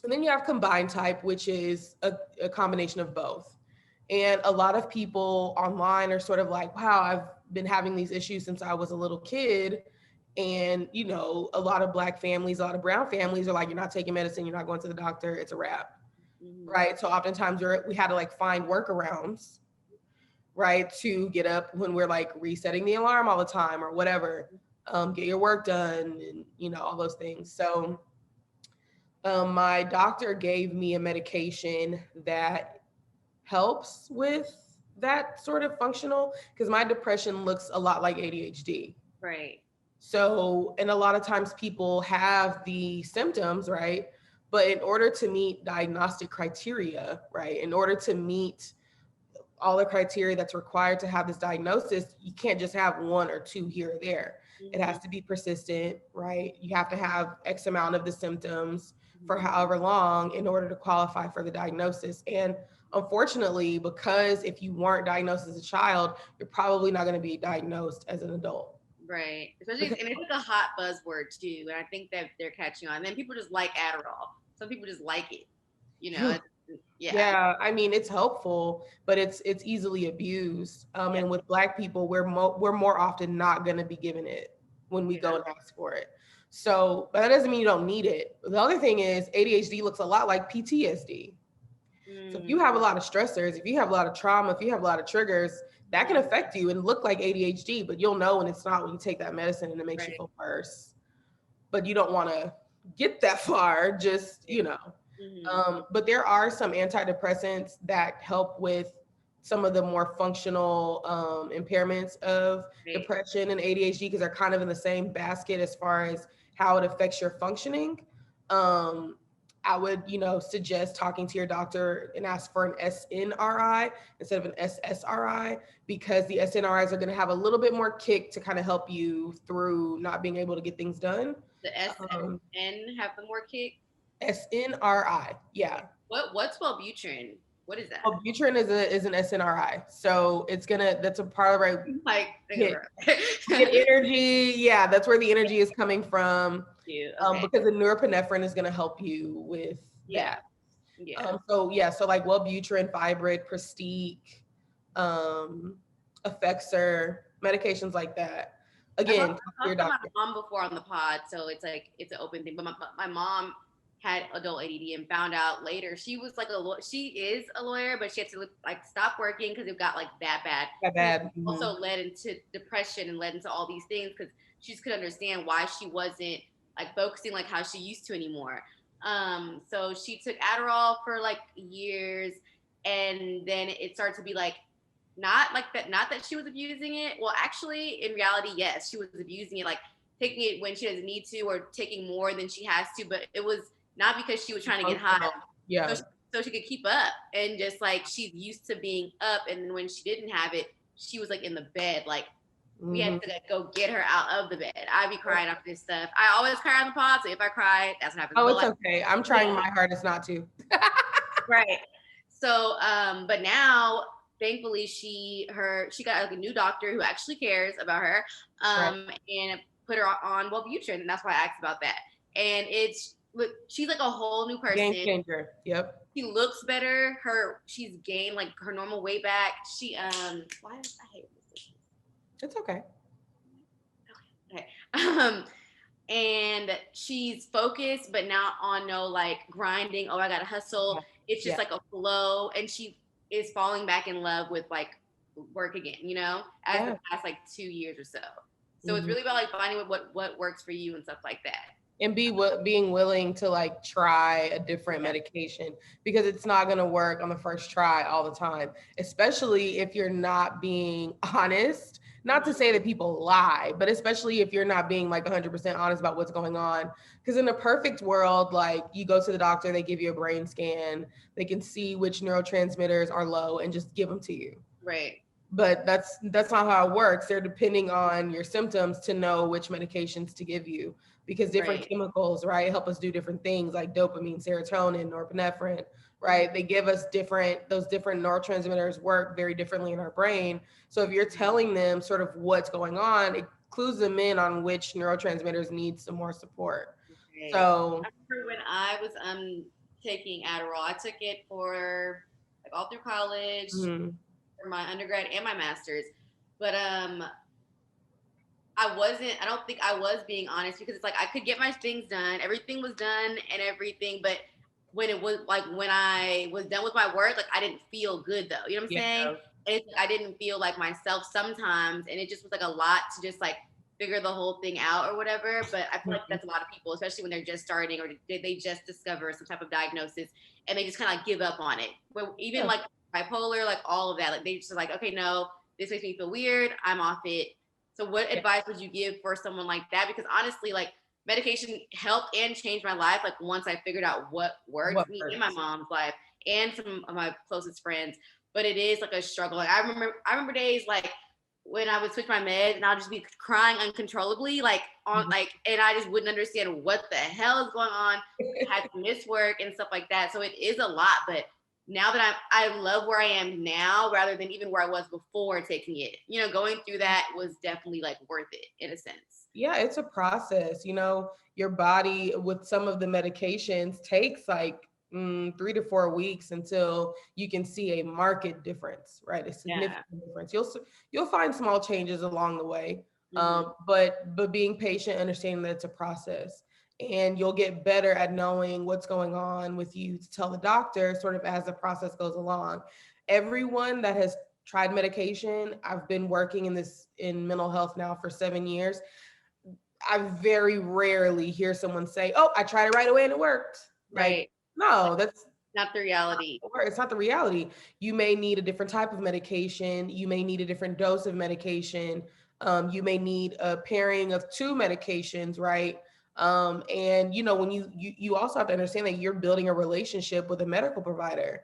[SPEAKER 2] then you have combined type, which is a combination of both. And a lot of people online are sort of like, wow, I've been having these issues since I was a little kid. And, you know, a lot of Black families, a lot of brown families are like, you're not taking medicine, you're not going to the doctor, it's a wrap. Right. So oftentimes we had to like find workarounds, right, to get up when we're like resetting the alarm all the time or whatever, get your work done and, you know, all those things. So my doctor gave me a medication that helps with that sort of functional, because my depression looks a lot like ADHD.
[SPEAKER 1] Right.
[SPEAKER 2] So, and a lot of times people have the symptoms, right? But in order to meet diagnostic criteria, right, in order to meet all the criteria that's required to have this diagnosis, you can't just have one or two here or there. It has to be persistent, right? You have to have X amount of the symptoms for however long in order to qualify for the diagnosis. And unfortunately, because if you weren't diagnosed as a child, you're probably not going to be diagnosed as an adult.
[SPEAKER 1] Right. Especially, and it's like a hot buzzword too. And I think that they're catching on. And then people just like Adderall. Some people just like it. You know,
[SPEAKER 2] yeah. I mean, it's helpful, but it's easily abused. And with Black people, we're more often not going to be given it when we go and ask for it. So, but that doesn't mean you don't need it. The other thing is ADHD looks a lot like PTSD. So if you have a lot of stressors, if you have a lot of trauma, if you have a lot of triggers, that can affect you and look like ADHD, but you'll know when it's not when you take that medicine and it makes you feel worse. But you don't want to get that far, just, you know. But there are some antidepressants that help with some of the more functional impairments of depression and ADHD, because they're kind of in the same basket as far as how it affects your functioning. I would, you know, suggest talking to your doctor and ask for an SNRI instead of an SSRI, because the SNRIs are going to have a little bit more kick to kind of help you through not being able to get things done.
[SPEAKER 1] The SN have the more kick?
[SPEAKER 2] SNRI, yeah.
[SPEAKER 1] What's Wellbutrin? What is that?
[SPEAKER 2] Wellbutrin is an SNRI, so that's a part of right.
[SPEAKER 1] Like
[SPEAKER 2] get energy, yeah. That's where the energy is coming from. Because the norepinephrine is going to help you with that. So like Wellbutrin, Vibrate, Prestique, Effexor, medications like that. Again,
[SPEAKER 1] I've talked to my mom before on the pod, so it's like it's an open thing. But my mom had adult ADD and found out later she was like she is a lawyer, but she had to like stop working because it got like that bad. Also led into depression and led into all these things because she just couldn't understand why she wasn't like focusing like how she used to anymore. So she took Adderall for like years, and then it started to be like not that she was abusing it. Well, actually, in reality, yes, she was abusing it, like taking it when she doesn't need to or taking more than she has to, but it was not because she was trying to get high.
[SPEAKER 2] Yeah.
[SPEAKER 1] So she could keep up, and just like she's used to being up, and then when she didn't have it, she was like in the bed, like we had to go get her out of the bed. I'd be crying after this stuff. I always cry on the pod, so if I cry, that's what happens.
[SPEAKER 2] Oh, it's okay. I'm trying my hardest not to.
[SPEAKER 1] Right. So, but now, thankfully, she got like a new doctor who actually cares about her, and put her on Wellbutrin, and that's why I asked about that. And she's like a whole new person.
[SPEAKER 2] Game changer. Yep.
[SPEAKER 1] She looks better. She's gained like her normal weight back. I hate this.
[SPEAKER 2] It's okay.
[SPEAKER 1] Okay. And she's focused, but not on no like grinding. Oh, I gotta hustle. Yeah. It's just like a flow, and she is falling back in love with like work again. You know, as the past like 2 years or so. So it's really about like finding what works for you and stuff like that.
[SPEAKER 2] And being willing to like try a different medication, because it's not going to work on the first try all the time, especially if you're not being honest. Not to say that people lie, but especially if you're not being like 100% honest about what's going on. Because in a perfect world, like you go to the doctor, they give you a brain scan, they can see which neurotransmitters are low and just give them to you.
[SPEAKER 1] Right.
[SPEAKER 2] But that's not how it works. They're depending on your symptoms to know which medications to give you, because different chemicals, right, help us do different things like dopamine, serotonin, norepinephrine, right? They give us those different neurotransmitters work very differently in our brain. So if you're telling them sort of what's going on, it clues them in on which neurotransmitters need some more support.
[SPEAKER 1] Right.
[SPEAKER 2] So
[SPEAKER 1] I remember when I was taking Adderall, I took it for like all through college, for my undergrad and my master's. But I don't think I was being honest, because it's like I could get my things done, everything was done and everything, but when it was like when I was done with my work, like I didn't feel good though. You know what I'm
[SPEAKER 2] yeah,
[SPEAKER 1] saying? And it's like I didn't feel like myself sometimes, and it just was like a lot to just like figure the whole thing out or whatever. But I feel like that's a lot of people, especially when they're just starting or they just discover some type of diagnosis and they just kind of like give up on it. But even like bipolar, like all of that, like they just like, okay, no, this makes me feel weird, I'm off it. So what advice would you give for someone like that? Because honestly, like medication helped and changed my life. Like once I figured out what worked for me in my mom's life and some of my closest friends. But it is like a struggle. Like I remember days like when I would switch my meds and I'll just be crying uncontrollably, like on like, and I just wouldn't understand what the hell is going on. I had to miss work and stuff like that. So it is a lot, but now that I love where I am now rather than even where I was before taking it. You know, going through that was definitely like worth it in a sense.
[SPEAKER 2] Yeah, it's a process. Your body with some of the medications takes like 3 to 4 weeks until you can see a marked difference, right? A significant difference. You'll find small changes along the way, but being patient, understanding that it's a process, and you'll get better at knowing what's going on with you to tell the doctor sort of as the process goes along. Everyone that has tried medication, I've been working in mental health now for 7 years. I very rarely hear someone say, "Oh, I tried it right away and it worked." Like,
[SPEAKER 1] Right.
[SPEAKER 2] no, that's
[SPEAKER 1] Not the reality.
[SPEAKER 2] it's not the reality. You may need a different type of medication. You may need a different dose of medication. You may need a pairing of two medications, right? And when you also have to understand that you're building a relationship with a medical provider.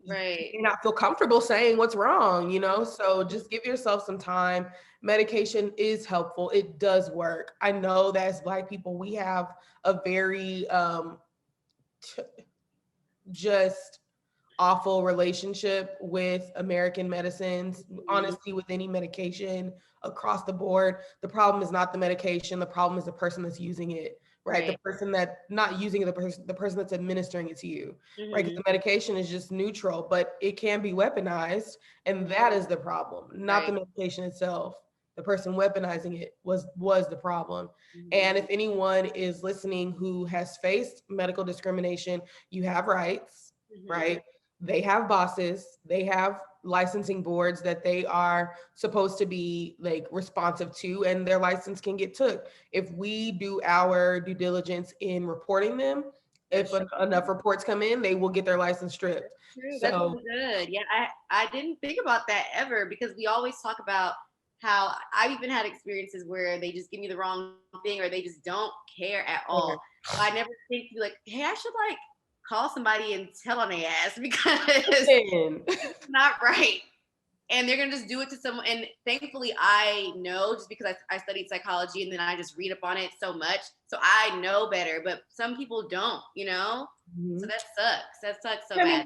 [SPEAKER 1] Right.
[SPEAKER 2] You may not feel comfortable saying what's wrong, so just give yourself some time. Medication is helpful. It does work. I know that as Black people, we have a very just awful relationship with American medicines, honestly, with any medication across the board. The problem is not the medication. The problem is the person that's using it, right? The person that not using it, the person that's administering it to you, right? Because the medication is just neutral, but it can be weaponized. And that is the problem, not the medication itself. The person weaponizing it was the problem. And if anyone is listening who has faced medical discrimination, you have rights, right? They have bosses, they have licensing boards that they are supposed to be like responsive to, and their license can get took. If we do our due diligence in reporting them, if enough reports come in, they will get their license stripped.
[SPEAKER 1] True. That's
[SPEAKER 2] So
[SPEAKER 1] really good. Yeah, I didn't think about that ever, because we always talk about how I've even had experiences where they just give me the wrong thing or they just don't care at all. But I never think to be like, hey, I should like call somebody and tell on their ass because it's not right. And they're gonna just do it to someone. And thankfully, I know, just because I studied psychology and then I just read up on it so much, so I know better. But some people don't, So that sucks. That sucks so bad.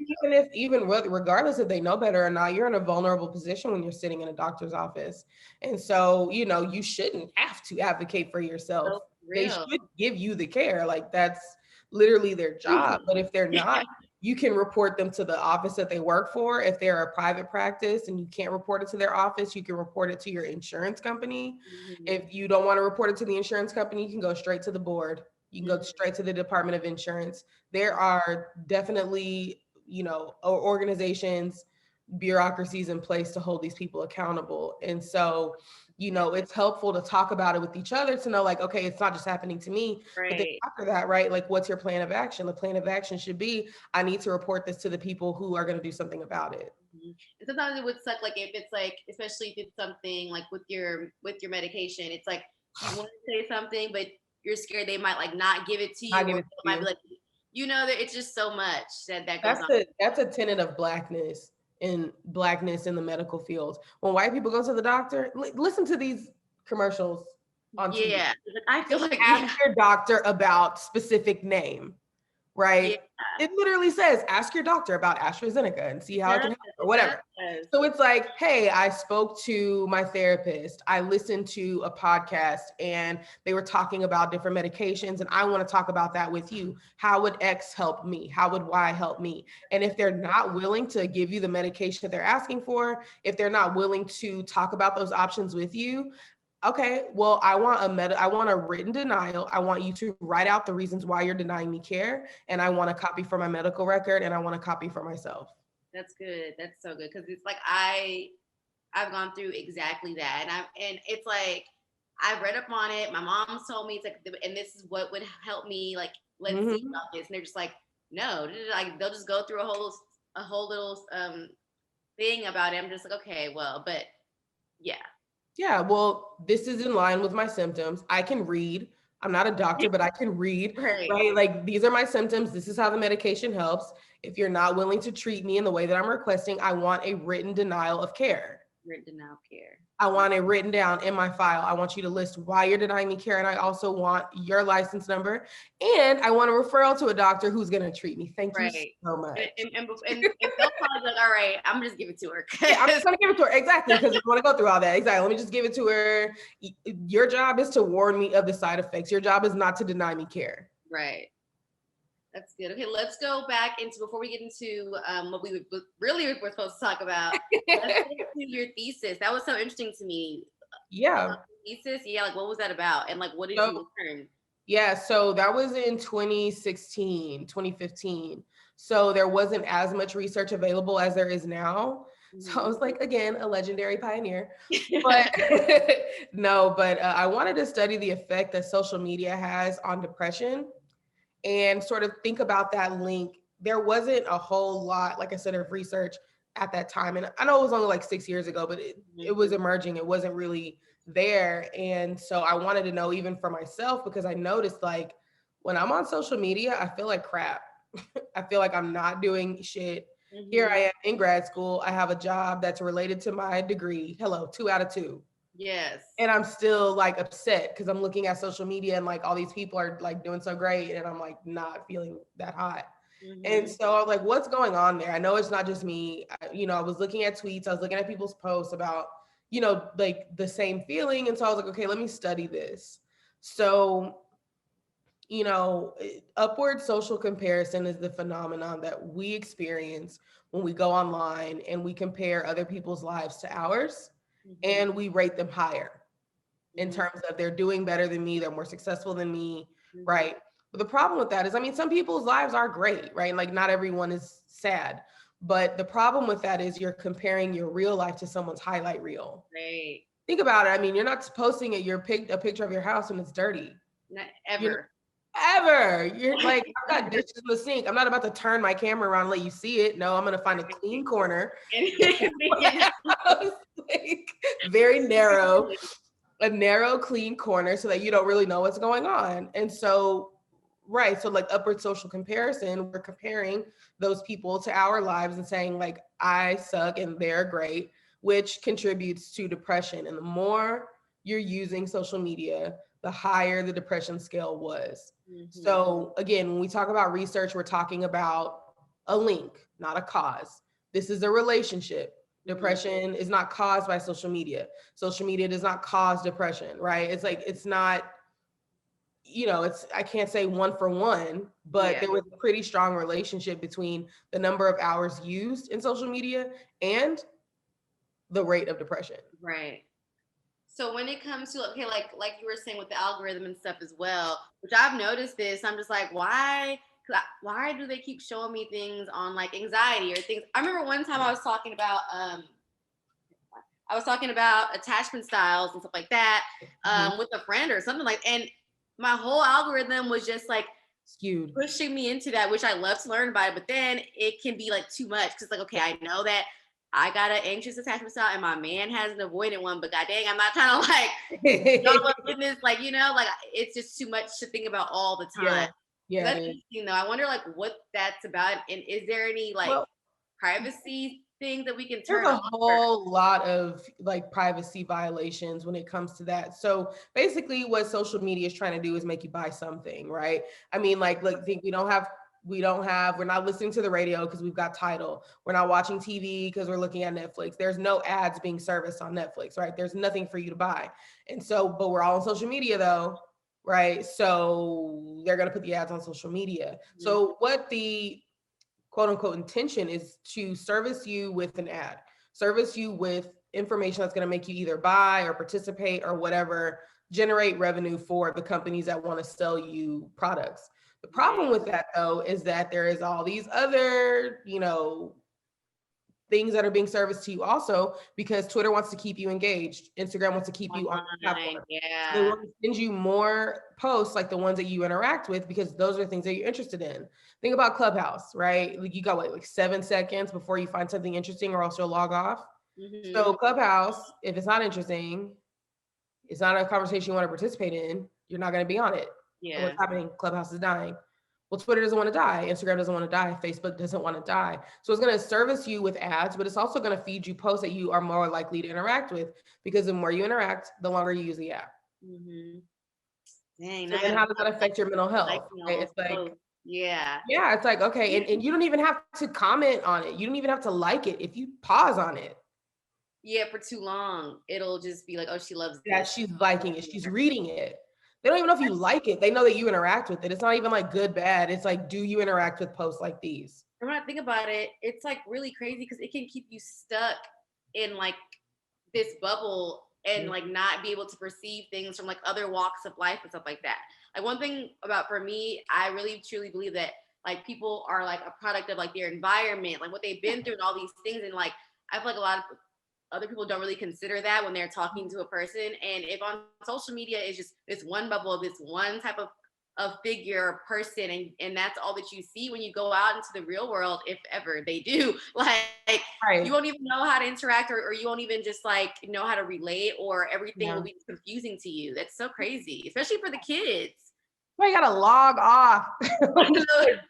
[SPEAKER 2] Even regardless if they know better or not, you're in a vulnerable position when you're sitting in a doctor's office, and so you shouldn't have to advocate for yourself.
[SPEAKER 1] So
[SPEAKER 2] They
[SPEAKER 1] real.
[SPEAKER 2] should give you the care, like that's literally their job. But if they're not, you can report them to the office that they work for. If they're a private practice and you can't report it to their office, you can report it to your insurance company. If you don't want to report it to the insurance company, you can go straight to the board. You can go straight to the Department of Insurance. There are definitely, organizations, bureaucracies in place to hold these people accountable. And so, it's helpful to talk about it with each other to know, like, okay, it's not just happening to me, but then after that, right? Like, what's your plan of action? The plan of action should be, I need to report this to the people who are going to do something about it.
[SPEAKER 1] And sometimes it would suck, like if it's like, especially if it's something like with your medication, it's like you want to say something, but you're scared they might like not give it to you, or they might be like, that it's just so much that goes on.
[SPEAKER 2] That's a tenet of blackness in the medical field. When white people go to the doctor, listen to these commercials. on TV.
[SPEAKER 1] Yeah, I feel like
[SPEAKER 2] Ask your doctor about specific name, right?
[SPEAKER 1] Yeah.
[SPEAKER 2] It literally says, ask your doctor about AstraZeneca and see how it can help or whatever.
[SPEAKER 1] Yes.
[SPEAKER 2] So it's like, hey, I spoke to my therapist. I listened to a podcast and they were talking about different medications, and I want to talk about that with you. How would X help me? How would Y help me? And if they're not willing to give you the medication that they're asking for, if they're not willing to talk about those options with you, okay, well, I want a written denial. I want you to write out the reasons why you're denying me care, and I want a copy for my medical record, and I want a copy for myself.
[SPEAKER 1] That's good. That's so good, because it's like I've gone through exactly that, and it's like I've read up on it. My mom's told me it's like, and this is what would help me. Like, let's see about this, and they're just like, no, like they'll just go through a whole little thing about it. I'm just like, okay, well, but yeah.
[SPEAKER 2] Yeah, well, this is in line with my symptoms. I can read. I'm not a doctor, but I can read, right? Like, these are my symptoms. This is how the medication helps. If you're not willing to treat me in the way that I'm requesting, I want a written denial of care.
[SPEAKER 1] Written denial of care.
[SPEAKER 2] I want it written down in my file. I want you to list why you're denying me care. And I also want your license number. And I want a referral to a doctor who's going to treat me. Thank you so much.
[SPEAKER 1] And they'll probably be like, all right, I'm just give it to her.
[SPEAKER 2] Yeah, I'm just going to give it to her. Exactly. Because you want to go through all that. Exactly. Let me just give it to her. Your job is to warn me of the side effects. Your job is not to deny me care.
[SPEAKER 1] Right. That's good. Okay, let's go back into, before we get into what we really were supposed to talk about. Let's get into your thesis. That was so interesting to me.
[SPEAKER 2] Yeah.
[SPEAKER 1] Thesis, yeah. Like, what was that about, and like, what did you learn?
[SPEAKER 2] Yeah, so that was in 2016, 2015. So there wasn't as much research available as there is now. So I was like, again, a legendary pioneer. But no, but I wanted to study the effect that social media has on depression and sort of think about that link. There wasn't a whole lot, like I said, of research at that time. And I know it was only like 6 years ago, but it was emerging. It wasn't really there. And so I wanted to know even for myself, because I noticed like when I'm on social media, I feel like crap. I feel like I'm not doing shit. Here I am in grad school. I have a job that's related to my degree. Hello, 2 out of 2.
[SPEAKER 1] Yes.
[SPEAKER 2] And I'm still like upset because I'm looking at social media and like all these people are like doing so great and I'm like not feeling that hot. And so I was like, what's going on there? I know it's not just me. I was looking at tweets, I was looking at people's posts about, like the same feeling. And so I was like, okay, let me study this. So, upward social comparison is the phenomenon that we experience when we go online and we compare other people's lives to ours. And we rate them higher in terms of they're doing better than me, they're more successful than me, right? But the problem with that is, some people's lives are great, right? Like not everyone is sad. But the problem with that is you're comparing your real life to someone's highlight reel.
[SPEAKER 1] Right.
[SPEAKER 2] Think about it. You're not posting a picture of your house when it's dirty.
[SPEAKER 1] Not ever.
[SPEAKER 2] Ever. You're like, I've got dishes in the sink. I'm not about to turn my camera around and let you see it. No, I'm going to find a clean corner. Like, very narrow, a narrow, clean corner so that you don't really know what's going on. And so, right. So like upward social comparison, we're comparing those people to our lives and saying like, I suck and they're great, which contributes to depression. And the more you're using social media, the higher the depression scale was. So again, when we talk about research, we're talking about a link, not a cause. This is a relationship. Depression is not caused by social media. Social media does not cause depression, right? It's like, it's not, I can't say one for one, but there was a pretty strong relationship between the number of hours used in social media and the rate of depression.
[SPEAKER 1] Right. So when it comes to, okay, like you were saying with the algorithm and stuff as well, which I've noticed this, I'm just like, why do they keep showing me things on like anxiety or things? I remember one time I was talking about attachment styles and stuff like that with a friend or something like, and my whole algorithm was just like
[SPEAKER 2] skewed,
[SPEAKER 1] pushing me into that, which I love to learn about it, but then it can be like too much because like, okay, I know that I got an anxious attachment style and my man has an avoidant one, but god dang, I'm not trying to like go goodness, like, like it's just too much to think about all the time. That's interesting though. I wonder like what that's about, and is there any like privacy things that we can
[SPEAKER 2] There's
[SPEAKER 1] turn
[SPEAKER 2] a
[SPEAKER 1] off.
[SPEAKER 2] whole lot of like privacy violations when it comes to that. So basically what social media is trying to do is make you buy something, right? I mean, like, look, think we're not listening to the radio because we've got Tidal. We're not watching TV because we're looking at Netflix. There's no ads being serviced on Netflix, right? There's nothing for you to buy. And so, but we're all on social media though, right? So they're going to put the ads on social media.
[SPEAKER 1] Mhm.
[SPEAKER 2] So what the quote unquote intention is to service you with an ad, service you with information that's going to make you either buy or participate or whatever, generate revenue for the companies that want to sell you products. The problem with that though is that there is all these other, things that are being serviced to you also, because Twitter wants to keep you engaged, Instagram wants to keep you on the platform. So they
[SPEAKER 1] Yeah.
[SPEAKER 2] want to send you more posts like the ones that you interact with, because those are things that you're interested in. Think about Clubhouse, right? Like you got like 7 seconds before you find something interesting or else you'll log off. So Clubhouse, if it's not interesting, it's not a conversation you want to participate in, you're not going to be on it. And
[SPEAKER 1] Yeah.
[SPEAKER 2] what's happening? Clubhouse is dying. Well, Twitter doesn't want to die. Instagram doesn't want to die. Facebook doesn't want to die. So it's going to service you with ads, but it's also going to feed you posts that you are more likely to interact with, because the more you interact, the longer you use the app.
[SPEAKER 1] Dang,
[SPEAKER 2] So
[SPEAKER 1] I
[SPEAKER 2] then
[SPEAKER 1] gotta
[SPEAKER 2] how does that affect your mental health?
[SPEAKER 1] liking all
[SPEAKER 2] Right?
[SPEAKER 1] those
[SPEAKER 2] It's like,
[SPEAKER 1] posts. Yeah.
[SPEAKER 2] yeah, it's like, okay. And you don't even have to comment on it. You don't even have to like it. If you pause on it,
[SPEAKER 1] Yeah, for too long, it'll just be like, oh, she loves
[SPEAKER 2] that
[SPEAKER 1] this.
[SPEAKER 2] she's liking it, she's reading it. They don't even know if you like it. They know that you interact with it. It's not even like good, bad. It's like, do you interact with posts like these?
[SPEAKER 1] And when I think about it, it's like really crazy because it can keep you stuck in like this bubble and like not be able to perceive things from like other walks of life and stuff like that. Like one thing about for me, I really truly believe that like people are like a product of like their environment, like what they've been through and all these things. And like I feel like a lot of other people don't really consider that when they're talking to a person. And if on social media it's just this one bubble of this one type of figure person, and that's all that you see when you go out into the real world, if ever they do, like you
[SPEAKER 2] Right.
[SPEAKER 1] won't even know how to interact, or you won't even just like know how to relate, or everything will
[SPEAKER 2] Yeah.
[SPEAKER 1] be confusing to you. That's so crazy, especially for the kids.
[SPEAKER 2] Well, you gotta log off.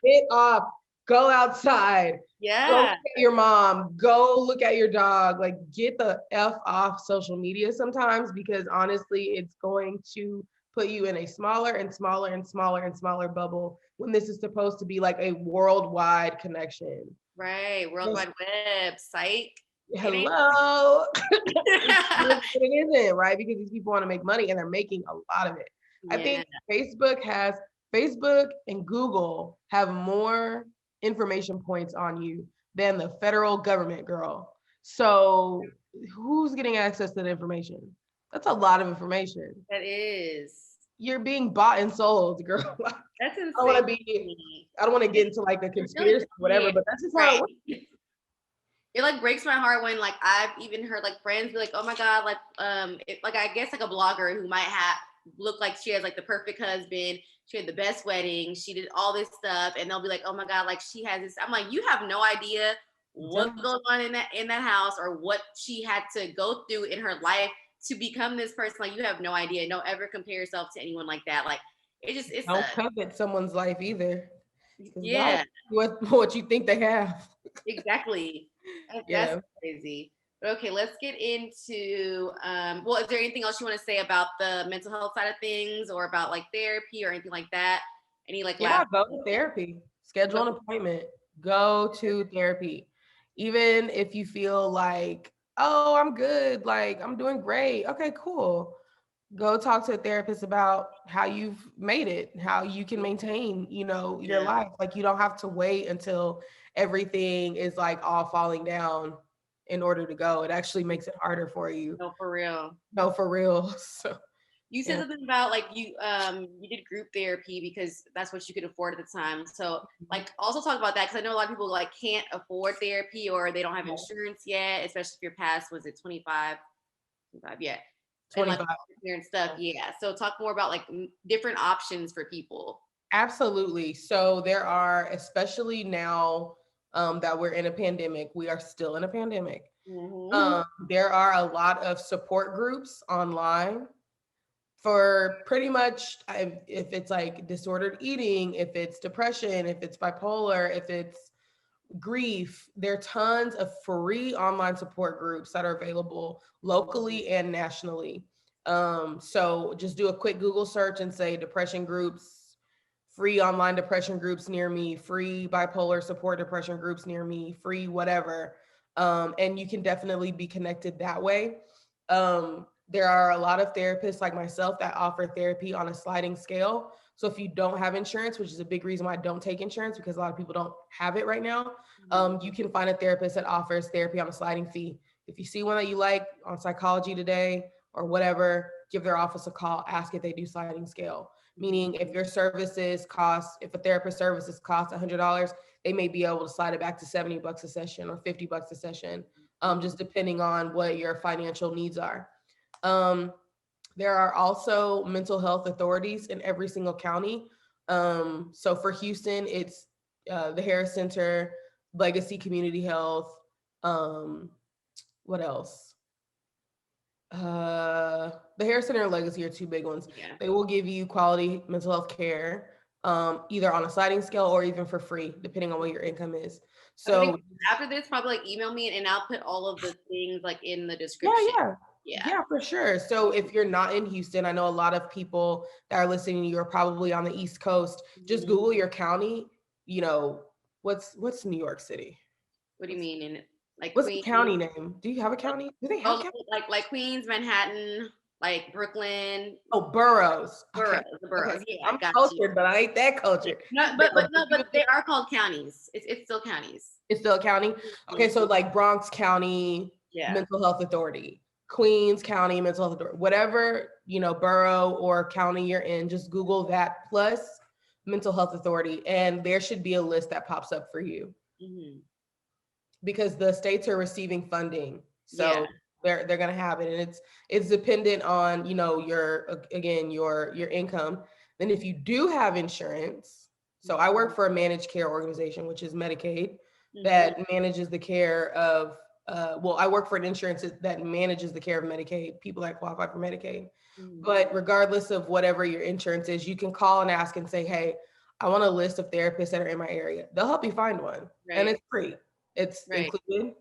[SPEAKER 2] Get off. Go outside. Go look
[SPEAKER 1] Yeah.
[SPEAKER 2] at your mom. Go look at your dog. Like, get the F off social media sometimes, because honestly, it's going to put you in a smaller and smaller and smaller and smaller bubble when this is supposed to be like a worldwide connection.
[SPEAKER 1] Right. World Wide Web, psych. It ain't.
[SPEAKER 2] Hello. But it isn't, right? Because these people want to make money and they're making a lot of it. I
[SPEAKER 1] Yeah.
[SPEAKER 2] think Facebook and Google have more information points on you than the federal government, girl. So who's getting access to the information? That's a lot of information.
[SPEAKER 1] That is.
[SPEAKER 2] You're being bought and sold, girl.
[SPEAKER 1] That's
[SPEAKER 2] I don't want
[SPEAKER 1] insane.
[SPEAKER 2] to be, I don't want to get into like a
[SPEAKER 1] It really
[SPEAKER 2] conspiracy or whatever,
[SPEAKER 1] is.
[SPEAKER 2] but that's just how it
[SPEAKER 1] Right.
[SPEAKER 2] works.
[SPEAKER 1] It like breaks my heart when like I've even heard like friends be like, oh my god, like like I guess like a blogger who might have look like she has like the perfect husband, she had the best wedding, she did all this stuff, and they'll be like, oh my god, like she has this. I'm like, you have no idea what goes on in that house, or what she had to go through in her life to become this person. Like you have no idea. Don't ever compare yourself to anyone like that. Like it's
[SPEAKER 2] Don't covet someone's life either, because God,
[SPEAKER 1] yeah.
[SPEAKER 2] what you think they have.
[SPEAKER 1] Exactly. That's
[SPEAKER 2] Yeah.
[SPEAKER 1] crazy. But okay, let's get into well, is there anything else you want to say about the mental health side of things, or about like therapy or anything like that? Any like
[SPEAKER 2] Yeah,
[SPEAKER 1] last
[SPEAKER 2] go to therapy. Schedule an appointment. Go to therapy. Even if you feel like, oh, I'm good, like I'm doing great. Okay, cool. Go talk to a therapist about how you've made it, how you can maintain, your
[SPEAKER 1] yeah.
[SPEAKER 2] life. Like you don't have to wait until everything is like all falling down in order to go. It actually makes it harder for you.
[SPEAKER 1] No, for real.
[SPEAKER 2] No, for real. So
[SPEAKER 1] You said
[SPEAKER 2] yeah.
[SPEAKER 1] something about like you did group therapy because that's what you could afford at the time. So like also talk about that, because I know a lot of people like can't afford therapy, or they don't have insurance yet, especially if your past was it 25, 25, yeah. And like
[SPEAKER 2] 25.
[SPEAKER 1] and stuff, yeah. So talk more about like different options for people.
[SPEAKER 2] Absolutely. So there are, especially now that we're in a pandemic, we are still in a pandemic. There are a lot of support groups online for pretty much, if it's like disordered eating, if it's depression, if it's bipolar, if it's grief, there are tons of free online support groups that are available locally and nationally. So just do a quick Google search and say depression groups, free online depression groups near me, free bipolar support depression groups near me, free whatever. And you can definitely be connected that way. There are a lot of therapists like myself that offer therapy on a sliding scale. So if you don't have insurance, which is a big reason why I don't take insurance because a lot of people don't have it right now, you can find a therapist that offers therapy on a sliding fee. If you see one that you like on Psychology Today or whatever, give their office a call, ask if they do sliding scale. Meaning if your services cost, if a therapist services cost $100, they may be able to slide it back to $70 a session or $50 a session, just depending on what your financial needs are. There are also mental health authorities in every single county. So for Houston, it's the Harris Center, Legacy Community Health. What else? The Harris Center and Legacy are two big ones.
[SPEAKER 1] Yeah.
[SPEAKER 2] They will give you quality mental health care, either on a sliding scale or even for free, depending on what your income is. So
[SPEAKER 1] after this, probably like email me and I'll put all of the things like in the description.
[SPEAKER 2] Yeah, for sure. So if you're not in Houston, I know a lot of people that are listening to you are probably on the East Coast. Just Google your county. You know, what's New York City?
[SPEAKER 1] What do you mean? In like
[SPEAKER 2] What's
[SPEAKER 1] Queens?
[SPEAKER 2] the county name? Do you have a county? Do they have
[SPEAKER 1] county? Like Queens, Manhattan, like Brooklyn.
[SPEAKER 2] Oh, boroughs.
[SPEAKER 1] Boroughs,
[SPEAKER 2] Okay.
[SPEAKER 1] the boroughs.
[SPEAKER 2] Okay.
[SPEAKER 1] Yeah,
[SPEAKER 2] I'm
[SPEAKER 1] got
[SPEAKER 2] cultured, but I ain't that cultured.
[SPEAKER 1] No, but they are called counties. It's still counties.
[SPEAKER 2] It's still a county. Okay, so like Bronx County Mental Health Authority, Queens County Mental Health Authority, whatever, borough or county you're in, just Google that plus Mental Health Authority, and there should be a list that pops up for you. Because the states are receiving funding, so they're gonna have it, and it's dependent on your income. Then if you do have insurance, so I work for a managed care organization, which is Medicaid, that manages the care of I work for an insurance that manages the care of Medicaid, people that qualify for Medicaid. But regardless of whatever your insurance is, you can call and ask and say, hey, I want a list of therapists that are in my area. They'll help you find one, and it's free. It's included,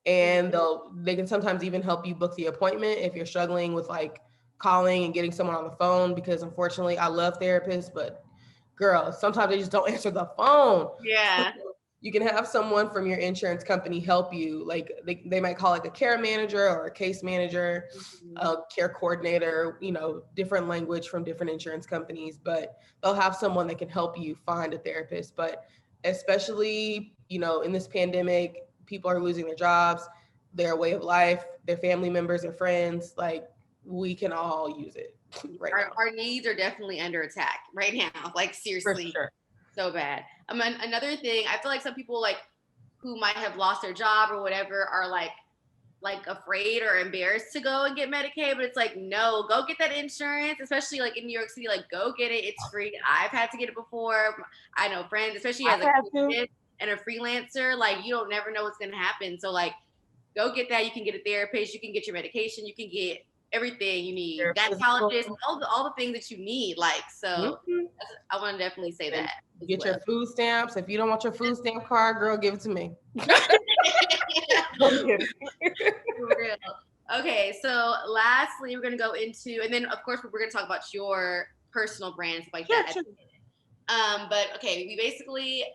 [SPEAKER 2] and they can sometimes even help you book the appointment if you're struggling with like calling and getting someone on the phone, because unfortunately I love therapists, but girl, sometimes they just don't answer the phone.
[SPEAKER 1] Yeah.
[SPEAKER 2] So you can have someone from your insurance company help you. Like they might call like a care manager or a case manager, a care coordinator, different language from different insurance companies, but they'll have someone that can help you find a therapist. But especially, in this pandemic, people are losing their jobs, their way of life, their family members, their friends, like we can all use it right now.
[SPEAKER 1] Our needs are definitely under attack right now. Like seriously, so bad. Another thing, I feel like some people like who might have lost their job or whatever are like afraid or embarrassed to go and get Medicaid, but it's like, no, go get that insurance, especially like in New York City, like go get it. It's free. I've had to get it before. I know friends, especially as a kid and a freelancer, like you don't never know what's going to happen. So like, go get that. You can get a therapist, you can get your medication, you can get everything you need. Gynecologist, all the things that you need. Like, so I want to definitely say that.
[SPEAKER 2] Get your food stamps. If you don't want your food stamp card, girl, give it to me.
[SPEAKER 1] For real. Okay, so lastly, we're gonna go into, and then of course we're gonna talk about your personal brands like that. Sure. But okay,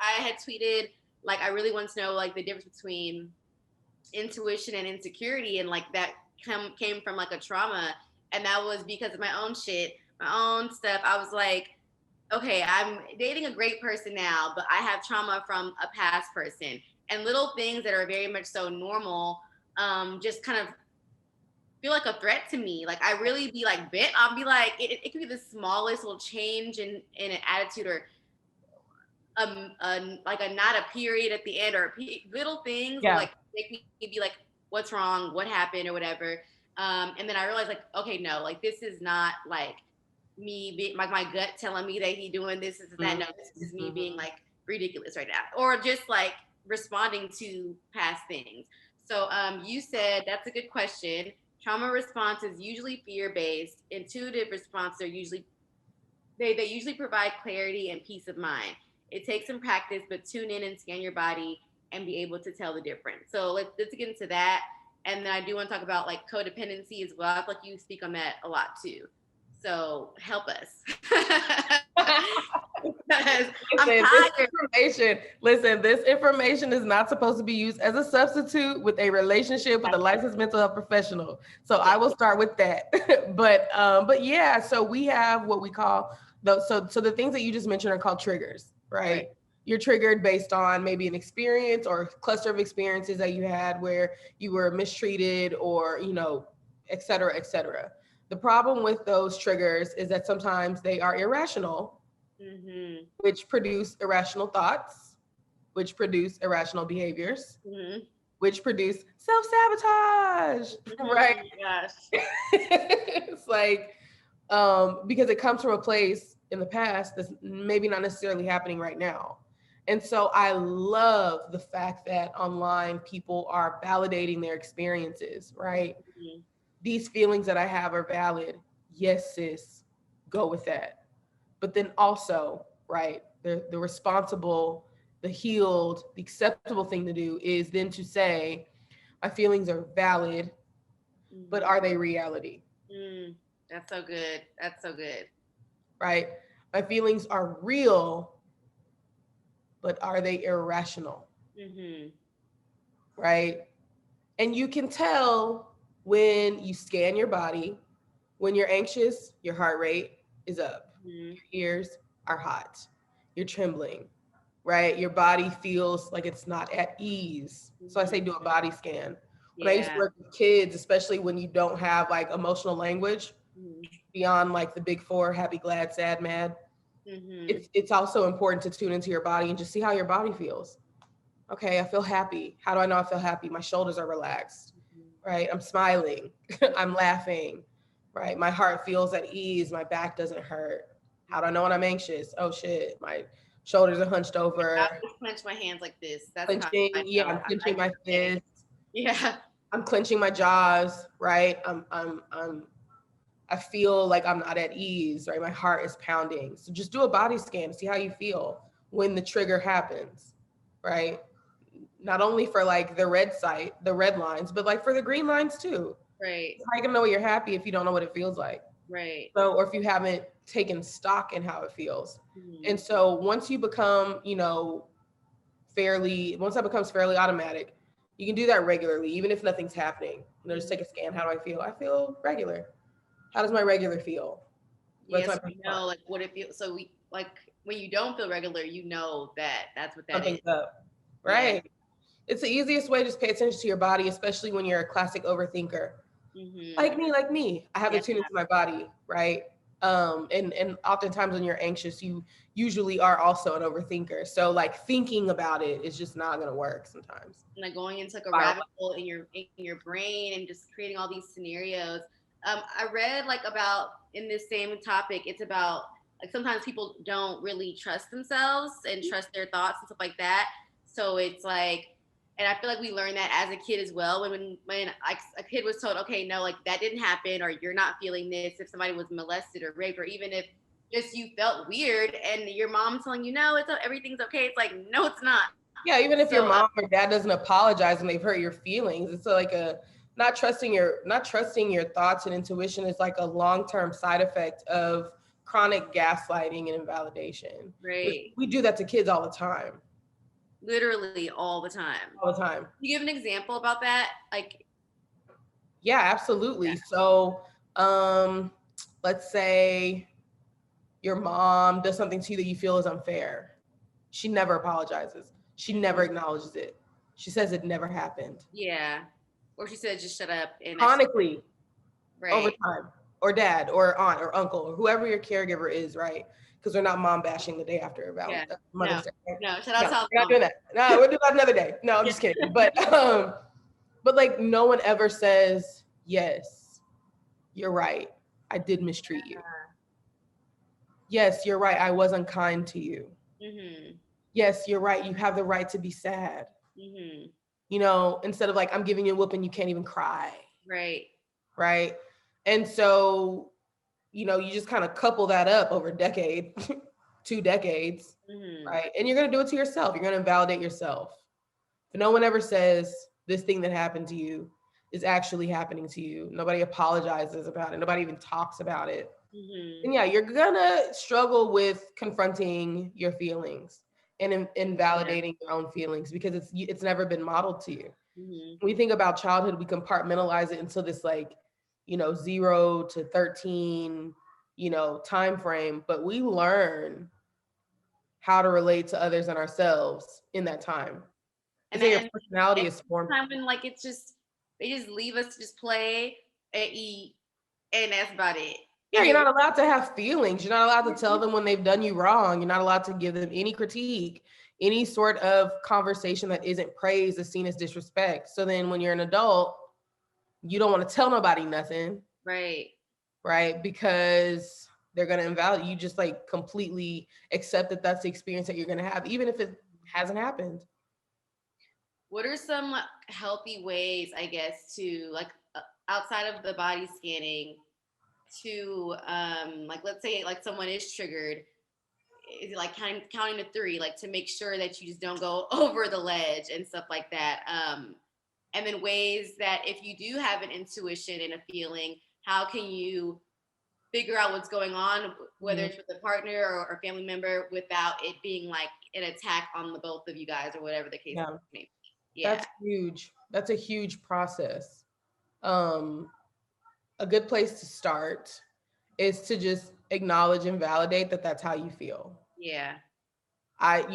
[SPEAKER 1] I had tweeted like I really want to know like the difference between intuition and insecurity, and like that came from like a trauma, and that was because of my own shit, my own stuff. I was like, okay, I'm dating a great person now, but I have trauma from a past person, and little things that are very much so normal just kind of feel like a threat to me. Like I really be like bent. I'll be like, it could be the smallest little change in an attitude, or like not a period at the end, or little things will like make me be like, what's wrong? What happened or whatever. And then I realized like, okay, no, like this is not like me being like my gut telling me that he doing this and that. No, this is me being like ridiculous right now, or just like responding to past things. So you said that's a good question. Trauma response is usually fear-based. Intuitive response are usually they usually provide clarity and peace of mind. It takes some practice, but tune in and scan your body. and be able to tell the difference. So let's get into that. And then I do want to talk about like codependency as well. I feel like you speak on that a lot too. So help us.
[SPEAKER 2] This information is not supposed to be used as a substitute with a relationship with a licensed mental health professional. So I will start with that. but yeah, so we have what we call so the things that you just mentioned are called triggers, right? You're triggered based on maybe an experience or cluster of experiences that you had where you were mistreated or, et cetera, et cetera. The problem with those triggers is that sometimes they are irrational, which produce irrational thoughts, which produce irrational behaviors, which produce self-sabotage, right?
[SPEAKER 1] Gosh.
[SPEAKER 2] It's like, because it comes from a place in the past that's maybe not necessarily happening right now. And so I love the fact that online people are validating their experiences, right? These feelings that I have are valid. Yes, sis, go with that. But then also, right, the responsible, the healed, the acceptable thing to do is then to say, my feelings are valid, but are they reality?
[SPEAKER 1] That's so good. That's so good.
[SPEAKER 2] Right? My feelings are real, but are they irrational? Right? And you can tell when you scan your body, when you're anxious, your heart rate is up, your ears are hot, you're trembling, right? Your body feels like it's not at ease. So I say do a body scan. When I used to work with kids, especially when you don't have like emotional language beyond like the big four, happy, glad, sad, mad, it's also important to tune into your body and just see how your body feels. Okay, I feel happy. How do I know I feel happy? My shoulders are relaxed, right? I'm smiling, I'm laughing, right? My heart feels at ease, my back doesn't hurt. How do I know when I'm anxious? Oh shit, my shoulders are hunched over.
[SPEAKER 1] I always clench my hands like this. That's
[SPEAKER 2] clenching, I'm clenching my fists.
[SPEAKER 1] Yeah.
[SPEAKER 2] I'm clenching my jaws, right? I feel like I'm not at ease, right? My heart is pounding. So just do a body scan, see how you feel when the trigger happens, right? Not only for like the red lines, but like for the green lines too.
[SPEAKER 1] Right.
[SPEAKER 2] How are you gonna know when you're happy if you don't know what it feels like?
[SPEAKER 1] Right.
[SPEAKER 2] So, or if you haven't taken stock in how it feels. And so once you become, once that becomes fairly automatic, you can do that regularly, even if nothing's happening. Just take a scan. How do I feel? I feel regular. How does my regular feel?
[SPEAKER 1] Yes, like what it feels. So when you don't feel regular, that's what that
[SPEAKER 2] Something's
[SPEAKER 1] is.
[SPEAKER 2] Up. Right. Yeah. It's the easiest way. Just pay attention to your body, especially when you're a classic overthinker. Like me. I have to tune into my body, right? And oftentimes when you're anxious, you usually are also an overthinker. So like thinking about it is just not gonna work sometimes.
[SPEAKER 1] Like going into like a rabbit hole in your brain and just creating all these scenarios. I read like about in this same topic, it's about like sometimes people don't really trust themselves and trust their thoughts and stuff like that. So it's like, and I feel like we learned that as a kid as well. When like a kid was told, okay, no, like that didn't happen, or you're not feeling this. If somebody was molested or raped, or even if just you felt weird, and your mom telling you, no, everything's okay. It's like, no, it's not.
[SPEAKER 2] Yeah, even if your mom or dad doesn't apologize and they've hurt your feelings, it's like not trusting your thoughts and intuition is like a long-term side effect of chronic gaslighting and invalidation.
[SPEAKER 1] Right.
[SPEAKER 2] We do that to kids all the time.
[SPEAKER 1] Literally all the time.
[SPEAKER 2] All the time.
[SPEAKER 1] Can you give an example about that? Like,
[SPEAKER 2] yeah, absolutely. Yeah. So, let's say your mom does something to you that you feel is unfair. She never apologizes. She never acknowledges it. She says it never happened.
[SPEAKER 1] Yeah. Or she said, just shut up. And
[SPEAKER 2] chronically,
[SPEAKER 1] right.
[SPEAKER 2] Over time, or dad, or aunt, or uncle, or whoever your caregiver is, right? Because we're not mom bashing the day after Mother's Day. Right?
[SPEAKER 1] No, shout out to
[SPEAKER 2] we're not doing that. No, we'll do that another day. No, I'm just kidding. But like no one ever says, yes, you're right. I did mistreat you. Yes, you're right. I was unkind to you. Yes, you're right. You have the right to be sad. Instead of like, I'm giving you a whooping, you can't even cry. Right. And so, you just kind of couple that up over a decade, 2 decades, right? And you're going to do it to yourself. You're going to validate yourself. No one ever says this thing that happened to you is actually happening to you. Nobody apologizes about it. Nobody even talks about it.
[SPEAKER 1] Mm-hmm.
[SPEAKER 2] And yeah, you're gonna struggle with confronting your feelings and invalidating your own feelings because it's never been modeled to you.
[SPEAKER 1] Mm-hmm.
[SPEAKER 2] When we think about childhood, we compartmentalize it into this like, 0 to 13, time frame, but we learn how to relate to others and ourselves in that time. They
[SPEAKER 1] And
[SPEAKER 2] say your
[SPEAKER 1] and
[SPEAKER 2] personality
[SPEAKER 1] and
[SPEAKER 2] is formed.
[SPEAKER 1] time when like it's just they just leave us to just play and eat, and that's about it.
[SPEAKER 2] Yeah,
[SPEAKER 1] And
[SPEAKER 2] you're
[SPEAKER 1] then
[SPEAKER 2] not allowed to have feelings. You're not allowed to tell them when they've done you wrong. You're not allowed to give them any critique. Any sort of conversation that isn't praise is seen as disrespect. So then when you're an adult, you don't want to tell nobody nothing,
[SPEAKER 1] right.
[SPEAKER 2] right? Because they're going to invalidate you, just like completely accept that that's the experience that you're going to have, even if it hasn't happened.
[SPEAKER 1] What are some healthy ways, I guess, to like outside of the body scanning to like let's say like someone is triggered, is it like counting to three, like to make sure that you just don't go over the ledge and stuff like that. And then ways that if you do have an intuition and a feeling, how can you figure out what's going on, whether
[SPEAKER 2] Mhm.
[SPEAKER 1] it's with a partner or family member, without it being like an attack on the both of you guys or whatever the case
[SPEAKER 2] Yeah,
[SPEAKER 1] may be. Yeah.
[SPEAKER 2] that's huge. That's a huge process. Um, a good place to start is to just acknowledge and validate that that's how you feel.
[SPEAKER 1] Yeah.
[SPEAKER 2] I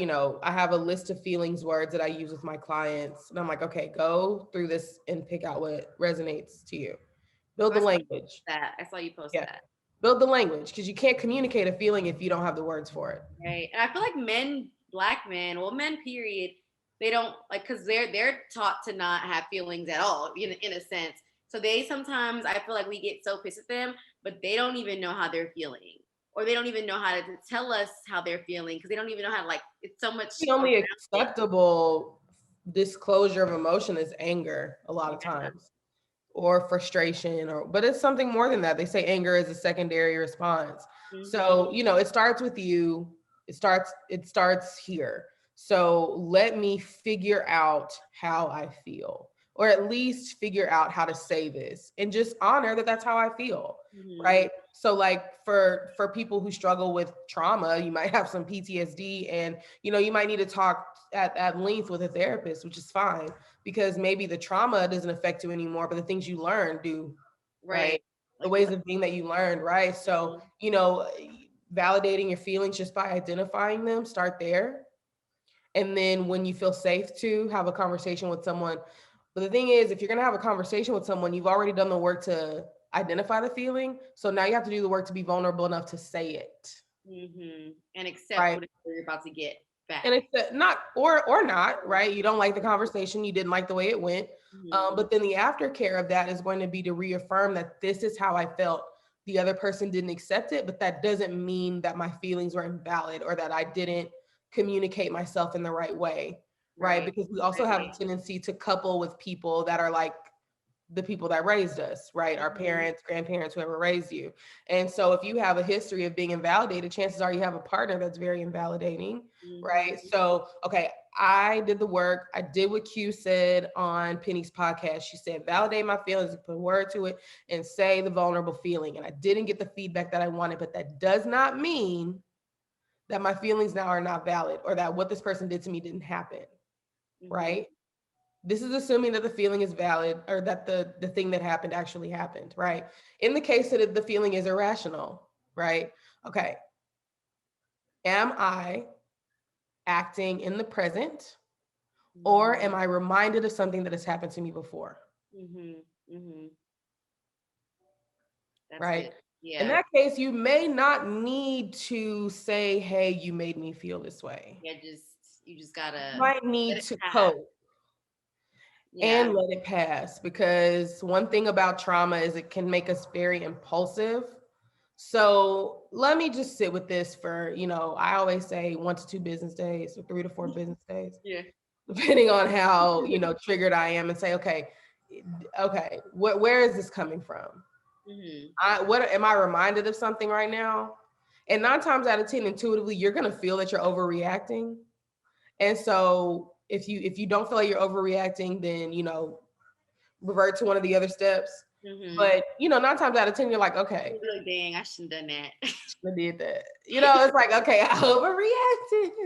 [SPEAKER 2] have a list of feelings words that I use with my clients. And I'm like, okay, go through this and pick out what resonates to you.
[SPEAKER 1] Oh,
[SPEAKER 2] Build
[SPEAKER 1] I
[SPEAKER 2] the
[SPEAKER 1] saw you
[SPEAKER 2] language.
[SPEAKER 1] post that. I saw you post
[SPEAKER 2] Yeah.
[SPEAKER 1] that.
[SPEAKER 2] Build the language because you can't communicate a feeling if you don't have the words for it.
[SPEAKER 1] Right. And I feel like men, black men, well, men, period, they don't like because they're taught to not have feelings at all, in a sense. So they sometimes I feel like we get so pissed at them, but they don't even know how they're feeling, or they don't even know how to tell us how they're feeling because they don't even know how to like. It's so much
[SPEAKER 2] The
[SPEAKER 1] around
[SPEAKER 2] only
[SPEAKER 1] it.
[SPEAKER 2] acceptable disclosure of emotion is anger a lot of
[SPEAKER 1] Yeah.
[SPEAKER 2] times, or frustration, but it's something more than that. They say anger is a secondary response.
[SPEAKER 1] Mm-hmm.
[SPEAKER 2] So it starts with you. It starts here. So let me figure out how I feel, or at least figure out how to say this and just honor that that's how I feel.
[SPEAKER 1] Mm-hmm.
[SPEAKER 2] Right. So like for people who struggle with trauma, you might have some PTSD, and you might need to talk at length with a therapist, which is fine, because maybe the trauma doesn't affect you anymore, but the things you learn do,
[SPEAKER 1] Right.
[SPEAKER 2] right? The
[SPEAKER 1] Like the.
[SPEAKER 2] ways of being that you learned, right? So,
[SPEAKER 1] Mhm.
[SPEAKER 2] validating your feelings just by identifying them, start there. And then when you feel safe to have a conversation with someone, but the thing is, if you're going to have a conversation with someone, you've already done the work to identify the feeling. So now you have to do the work to be vulnerable enough to say it,
[SPEAKER 1] Mm-hmm. And accept
[SPEAKER 2] right?
[SPEAKER 1] what you're about to get back.
[SPEAKER 2] And it's not or not, right? You don't like the conversation, you didn't like the way it went,
[SPEAKER 1] Mm-hmm.
[SPEAKER 2] but then the aftercare of that is going to be to reaffirm that this is how I felt. The other person didn't accept it, but that doesn't mean that my feelings were invalid or that I didn't communicate myself in the right way, right?
[SPEAKER 1] Right.
[SPEAKER 2] Because we also have a
[SPEAKER 1] Right.
[SPEAKER 2] tendency to couple with people that are like the people that raised us, right? Our
[SPEAKER 1] Mm-hmm.
[SPEAKER 2] parents, grandparents, whoever raised you. And so if you have a history of being invalidated, chances are you have a partner that's very invalidating, right?
[SPEAKER 1] Mm-hmm.
[SPEAKER 2] So, okay, I did the work. I did what Q said on Penny's podcast. She said, validate my feelings, put a word to it, and say the vulnerable feeling. And I didn't get the feedback that I wanted, but that does not mean that my feelings now are not valid or that what this person did to me didn't happen,
[SPEAKER 1] Mm-hmm.
[SPEAKER 2] right? This is assuming that the feeling is valid or that the thing that happened actually happened, right? In the case that the feeling is irrational, right? Okay, am I acting in the present, or am I reminded of something that has happened to me before,
[SPEAKER 1] Mm-hmm. Mm-hmm. That's
[SPEAKER 2] right?
[SPEAKER 1] good.
[SPEAKER 2] In
[SPEAKER 1] Yeah.
[SPEAKER 2] that case, you may not need to say, hey, you made me feel this way.
[SPEAKER 1] Yeah. Just you just
[SPEAKER 2] You
[SPEAKER 1] gotta
[SPEAKER 2] might
[SPEAKER 1] let
[SPEAKER 2] need
[SPEAKER 1] it
[SPEAKER 2] to
[SPEAKER 1] pass.
[SPEAKER 2] cope
[SPEAKER 1] Yeah.
[SPEAKER 2] and let it pass, because one thing about trauma is it can make us very impulsive. So let me just sit with this for, I always say 1 to 2 business days or 3 to 4 business days,
[SPEAKER 1] Yeah.
[SPEAKER 2] depending on how, triggered I am, and say, okay, where is this coming from?
[SPEAKER 1] Mm-hmm.
[SPEAKER 2] What am I reminded of something right now? And 9 times out of 10, intuitively, you're going to feel that you're overreacting. And so if you don't feel like you're overreacting, then revert to one of the other steps. But 9 times out of 10, you're like, okay,
[SPEAKER 1] Like, dang, I shouldn't have done that.
[SPEAKER 2] I did that. It's like, okay, I overreacted.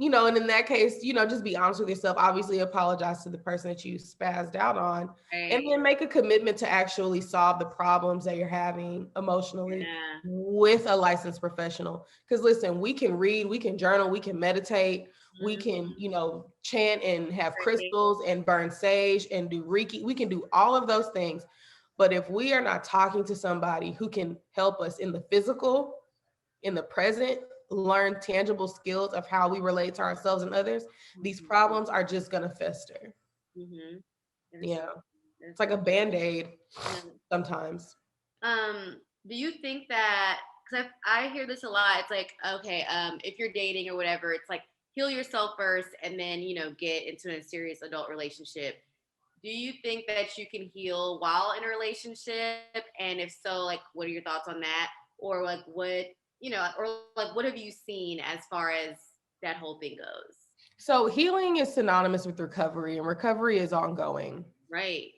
[SPEAKER 2] And in that case, just be honest with yourself. Obviously, apologize to the person that you spazzed out on, and then make a commitment to actually solve the problems that you're having emotionally with a licensed professional. Because listen, we can read, we can journal, we can meditate, we can, chant and have crystals and burn sage and do Reiki. We can do all of those things. But if we are not talking to somebody who can help us in the physical, in the present, learn tangible skills of how we relate to ourselves and others, these problems are just going to fester. Yeah. It's like a Band-Aid sometimes.
[SPEAKER 1] Do you think that, because I hear this a lot, it's like, okay, if you're dating or whatever, it's like heal yourself first and then, get into a serious adult relationship. Do you think that you can heal while in a relationship? And if so, like, what are your thoughts on that? Or like what have you seen as far as that whole thing goes?
[SPEAKER 2] So healing is synonymous with recovery, and recovery is ongoing.
[SPEAKER 1] Right.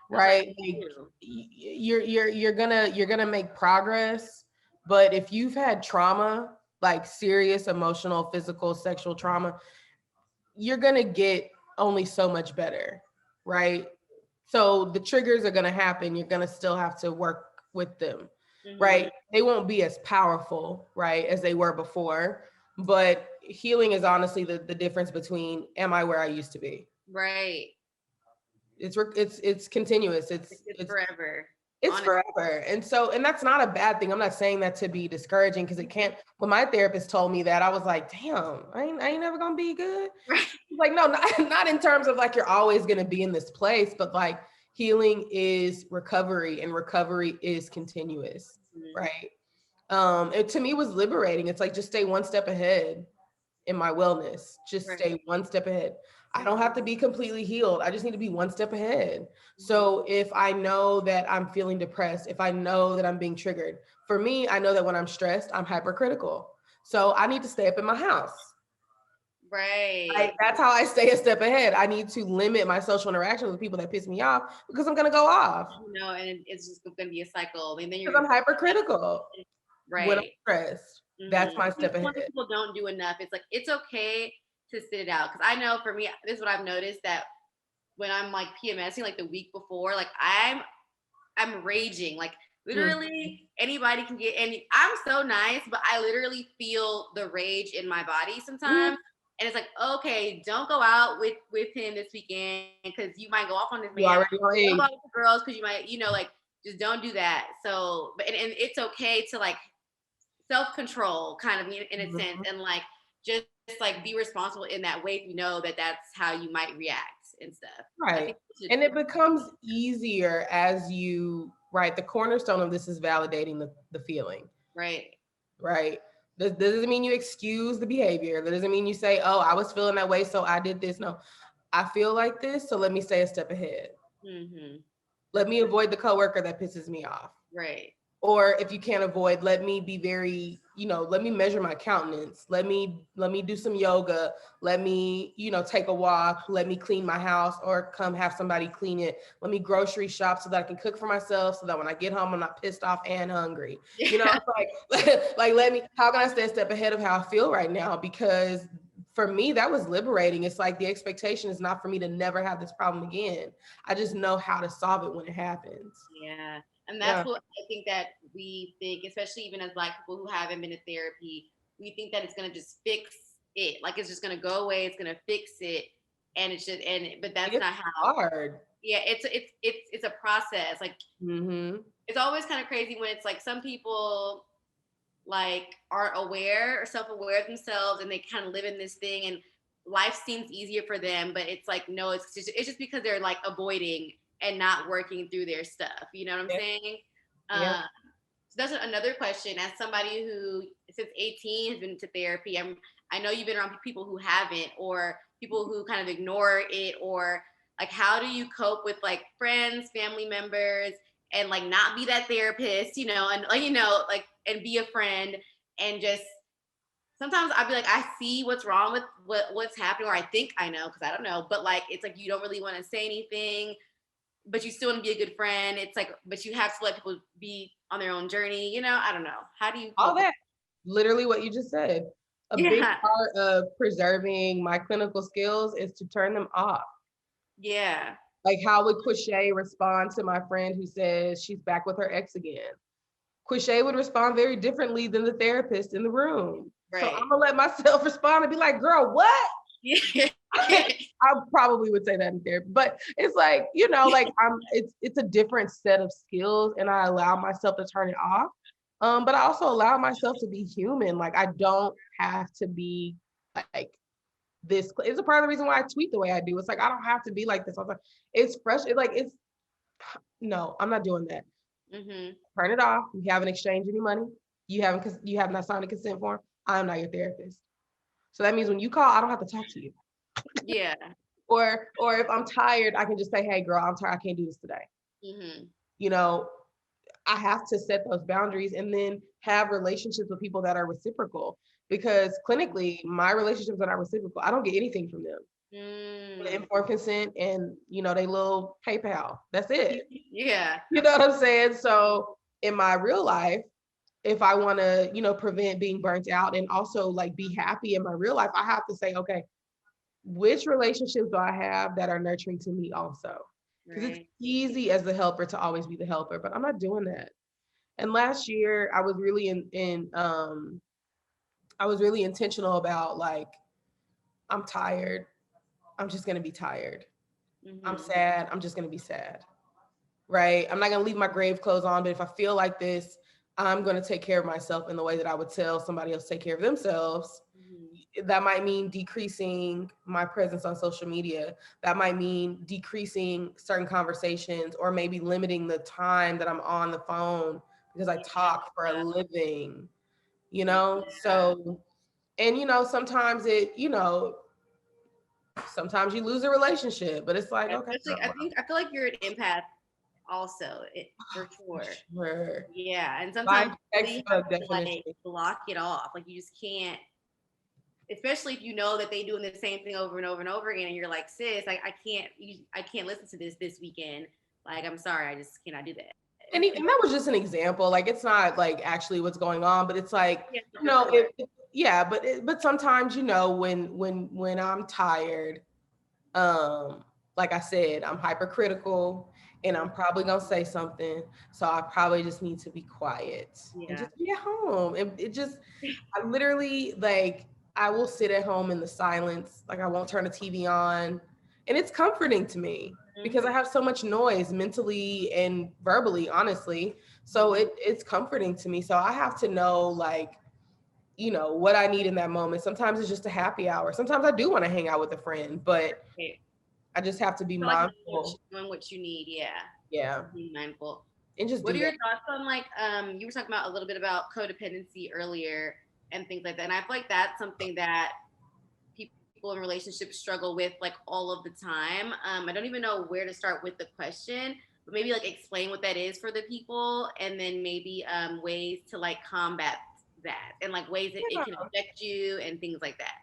[SPEAKER 2] Right. Like, you're gonna make progress, but if you've had trauma, like serious emotional, physical, sexual trauma, you're gonna get only so much better, right? So the triggers are gonna happen. You're gonna still have to work with them, right? They won't be as powerful, right, as they were before. But healing is honestly the difference between am I where I used to be?
[SPEAKER 1] Right.
[SPEAKER 2] It's continuous. It's
[SPEAKER 1] forever.
[SPEAKER 2] It's forever. And that's not a bad thing. I'm not saying that to be discouraging, because it can't. When my therapist told me that, I was like, damn, I ain't never gonna be good.
[SPEAKER 1] Right.
[SPEAKER 2] Like, no, not in terms of like you're always gonna be in this place, but like healing is recovery, and recovery is continuous, right? It to me was liberating. It's like, just stay one step ahead in my wellness. Just stay one step ahead. I don't have to be completely healed. I just need to be one step ahead. So if I know that I'm feeling depressed, if I know that I'm being triggered, for me, I know that when I'm stressed, I'm hypercritical. So I need to stay up in my house.
[SPEAKER 1] Right.
[SPEAKER 2] That's how I stay a step ahead. I need to limit my social interactions with people that piss me off, because I'm going to go off.
[SPEAKER 1] And it's just going to be a cycle. And then
[SPEAKER 2] because I'm hypercritical.
[SPEAKER 1] Right.
[SPEAKER 2] When I'm stressed. That's my step ahead.
[SPEAKER 1] People don't do enough. It's like, it's okay to sit it out. Because I know for me, this is what I've noticed, that when I'm like PMSing like the week before, like I'm raging. Like literally anybody can get, and I'm so nice, but I literally feel the rage in my body sometimes. And it's like, okay, don't go out with him this weekend, because you might go off on this man. Don't go out with the girls because you might, like, just don't do that. So, but and it's okay to like self-control kind of in a sense, and like just like be responsible in that way if you know that that's how you might react and stuff.
[SPEAKER 2] Right. And it becomes easier as you, right? The cornerstone of this is validating the feeling.
[SPEAKER 1] Right.
[SPEAKER 2] Right. That doesn't mean you excuse the behavior. That doesn't mean you say, oh, I was feeling that way, so I did this. No, I feel like this, so let me stay a step ahead. Let me avoid the coworker that pisses me off.
[SPEAKER 1] Right.
[SPEAKER 2] Or if you can't avoid, let me be very, let me measure my countenance. Let me do some yoga. Let me, take a walk. Let me clean my house, or come have somebody clean it. Let me grocery shop so that I can cook for myself, so that when I get home, I'm not pissed off and hungry. It's like, how can I stay a step ahead of how I feel right now? Because for me, that was liberating. It's like the expectation is not for me to never have this problem again. I just know how to solve it when it happens.
[SPEAKER 1] Yeah. And that's what I think that we think, especially even as Black people who haven't been to therapy, we think that it's going to just fix it. Like it's just going to go away. It's going to fix it. And it's just, but that's not how.
[SPEAKER 2] Hard.
[SPEAKER 1] Yeah. It's a process. Like it's always kind of crazy when it's like some people like aren't aware or self-aware of themselves, and they kind of live in this thing, and life seems easier for them, but it's like, no, it's just because they're like avoiding and not working through their stuff. You know what I'm saying? So that's another question. As somebody who since 18 has been to therapy, I know you've been around people who haven't, or people who kind of ignore it, or like, how do you cope with like friends, family members, and like not be that therapist, and like, like, and be a friend, and just sometimes I'll be like, I see what's wrong with what's happening, or I think I know because I don't know. But like, it's like you don't really want to say anything, but you still want to be a good friend. It's like, but you have to let people be on their own journey. I don't know. How do you
[SPEAKER 2] All
[SPEAKER 1] cope with
[SPEAKER 2] that, literally what you just said. A big
[SPEAKER 1] Yeah.
[SPEAKER 2] part of preserving my clinical skills is to turn them off.
[SPEAKER 1] Yeah.
[SPEAKER 2] Like, how would Quishay respond to my friend who says she's back with her ex again? Quishay would respond very differently than the therapist in the room. So
[SPEAKER 1] Right.
[SPEAKER 2] I'm gonna let myself respond and be like, girl, what?
[SPEAKER 1] Yeah.
[SPEAKER 2] I probably would say that in therapy, but it's like, like it's a different set of skills, and I allow myself to turn it off. But I also allow myself to be human. Like, I don't have to be like this. It's a part of the reason why I tweet the way I do. It's like, I don't have to be like this all the time. It's frustrating. Like, no, I'm not doing that.
[SPEAKER 1] Mm-hmm.
[SPEAKER 2] Turn it off. You haven't exchanged any money. You have not signed a consent form. I'm not your therapist. So that means when you call, I don't have to talk to you.
[SPEAKER 1] Yeah.
[SPEAKER 2] Or if I'm tired, I can just say, hey girl, I'm tired. I can't do this today.
[SPEAKER 1] Mm-hmm.
[SPEAKER 2] I have to set those boundaries and then have relationships with people that are reciprocal, because clinically, my relationships that are reciprocal, I don't get anything from them. Informed consent and, they little PayPal. That's it.
[SPEAKER 1] Yeah.
[SPEAKER 2] You know what I'm saying? So in my real life, if I want to, prevent being burnt out and also like be happy in my real life, I have to say, okay, which relationships do I have that are nurturing to me also? Because it's easy as the helper to always be the helper, but I'm not doing that. And last year I was really I was really intentional about like, I'm tired. I'm just gonna be tired. I'm sad. I'm just gonna be sad. Right? I'm not gonna leave my grave clothes on, but if I feel like this, I'm gonna take care of myself in the way that I would tell somebody else to take care of themselves. That might mean decreasing my presence on social media. That might mean decreasing certain conversations, or maybe limiting the time that I'm on the phone because I talk for a living, So, and, sometimes sometimes you lose a relationship, but it's like, okay.
[SPEAKER 1] Especially, I feel like you're an empath also, for sure.
[SPEAKER 2] Sure.
[SPEAKER 1] Yeah. And
[SPEAKER 2] By
[SPEAKER 1] sometimes you really have to
[SPEAKER 2] definition.
[SPEAKER 1] like block it off. Like you just can't, especially if you know that they doing the same thing over and over and over again, and you're like, sis, I can't listen to this weekend. Like, I'm sorry, I just cannot do that.
[SPEAKER 2] And that was just an example. Like, it's not like actually what's going on, but it's like,
[SPEAKER 1] sure.
[SPEAKER 2] yeah, but sometimes, when I'm tired, like I said, I'm hypercritical and I'm probably gonna say something. So I probably just need to be quiet and just be at home. And I literally, like, I will sit at home in the silence. Like, I won't turn the TV on. And it's comforting to me because I have so much noise mentally and verbally, honestly. So it's comforting to me. So I have to know, like, what I need in that moment. Sometimes it's just a happy hour. Sometimes I do want to hang out with a friend, but I just have to be mindful.
[SPEAKER 1] Knowing what you need. Yeah.
[SPEAKER 2] Yeah.
[SPEAKER 1] Being mindful.
[SPEAKER 2] And just
[SPEAKER 1] what are your thoughts on, like, you were talking about a little bit about codependency earlier and things like that. And I feel like that's something that people in relationships struggle with, like, all of the time. I don't even know where to start with the question, but maybe like explain what that is for the people, and then maybe ways to like combat that, and like ways that it can affect you and things like that.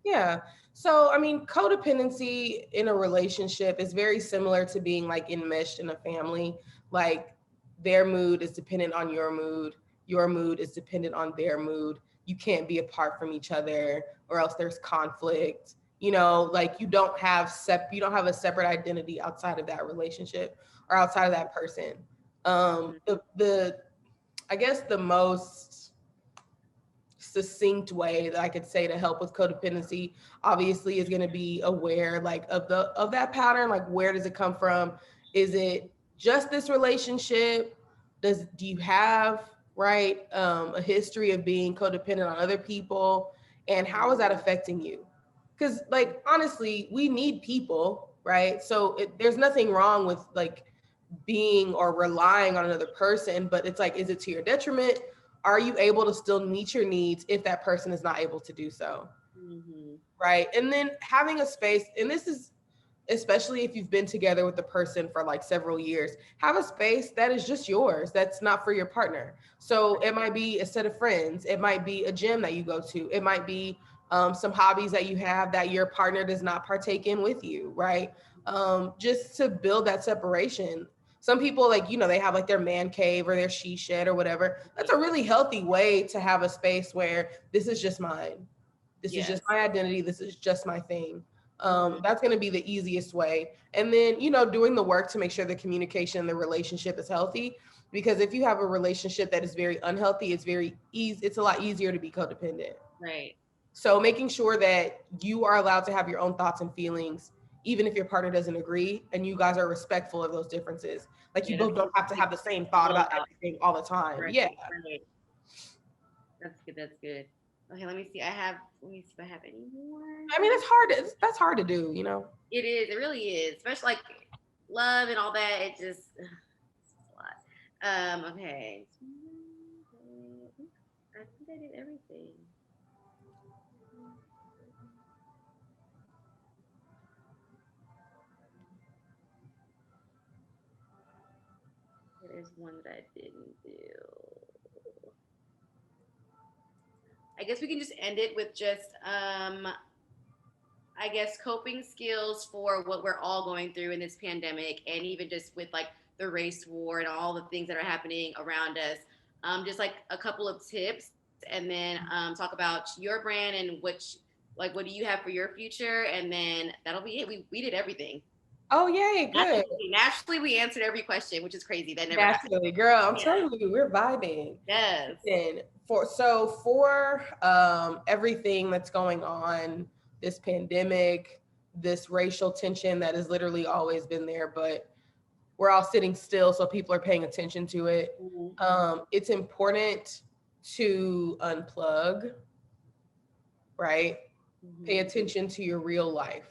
[SPEAKER 2] Yeah. So, I mean, codependency in a relationship is very similar to being like enmeshed in a family. Like, their mood is dependent on your mood is dependent on their mood. You can't be apart from each other, or else there's conflict. Like, you don't have a separate identity outside of that relationship or outside of that person. I guess the most succinct way that I could say to help with codependency obviously is going to be aware, like, of that pattern. Like, where does it come from? Is it just this relationship? Do you have a history of being codependent on other people, and how is that affecting you? Because, like, honestly, we need people, right? So there's nothing wrong with like being or relying on another person, but it's like, is it to your detriment? Are you able to still meet your needs if that person is not able to do so? Right. And then having a space, and especially if you've been together with the person for like several years, have a space that is just yours, that's not for your partner. So it might be a set of friends, it might be a gym that you go to, it might be some hobbies that you have that your partner does not partake in with you, right? Just to build that separation. Some people, like, they have like their man cave or their she shed or whatever. That's a really healthy way to have a space where this is just mine. This is just
[SPEAKER 1] Yes.
[SPEAKER 2] my identity. This is just my thing.
[SPEAKER 1] Mhm.
[SPEAKER 2] That's going to be the easiest way. And then, doing the work to make sure the communication, the relationship is healthy. Because if you have a relationship that is very unhealthy, it's very easy. It's a lot easier to be codependent.
[SPEAKER 1] Right.
[SPEAKER 2] So making sure that you are allowed to have your own thoughts and feelings, even if your partner doesn't agree, and you guys are respectful of those differences. Like, you
[SPEAKER 1] Yeah,
[SPEAKER 2] both don't have to have the same thought about everything all the time.
[SPEAKER 1] right.
[SPEAKER 2] Yeah.
[SPEAKER 1] Right. That's good. That's good. Okay, let me see. Let me see if I have any more.
[SPEAKER 2] I mean, that's hard to do,
[SPEAKER 1] It is. It really is. Especially like love and all that. It's a lot. Okay. I think I did everything. There's one that I didn't do. I guess we can just end it with just I guess coping skills for what we're all going through in this pandemic, and even just with like the race war and all the things that are happening around us. Just like a couple of tips, and then talk about your brand and like what do you have for your future, and then that'll be it. We did everything.
[SPEAKER 2] Oh, yay, good.
[SPEAKER 1] Naturally, we answered every question, which is crazy. That never happened.
[SPEAKER 2] Naturally, girl, I'm
[SPEAKER 1] Yeah.
[SPEAKER 2] telling you, we're vibing.
[SPEAKER 1] Yes.
[SPEAKER 2] And for everything that's going on, this pandemic, this racial tension that has literally always been there, but we're all sitting still, so people are paying attention to it.
[SPEAKER 1] Mm-hmm.
[SPEAKER 2] It's important to unplug, right? Pay
[SPEAKER 1] Mm-hmm.
[SPEAKER 2] attention to your real life.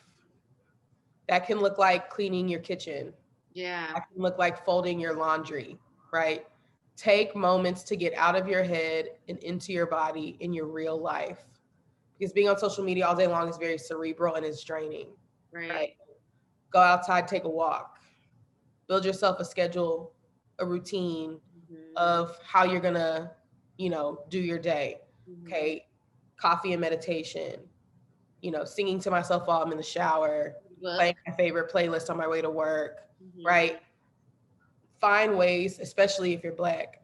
[SPEAKER 2] That can look like cleaning your kitchen.
[SPEAKER 1] Yeah.
[SPEAKER 2] That can look like folding your laundry, right? Take moments to get out of your head and into your body in your real life. Because being on social media all day long is very cerebral and it's draining,
[SPEAKER 1] Right.
[SPEAKER 2] right? Go outside, take a walk, build yourself a schedule, a routine
[SPEAKER 1] Mm-hmm.
[SPEAKER 2] of how you're gonna, do your day.
[SPEAKER 1] Mm-hmm.
[SPEAKER 2] Okay. Coffee and meditation, singing to myself while I'm in the shower,
[SPEAKER 1] Book.
[SPEAKER 2] playing my favorite playlist on my way to work,
[SPEAKER 1] Mm-hmm.
[SPEAKER 2] right? Find ways, especially if you're Black,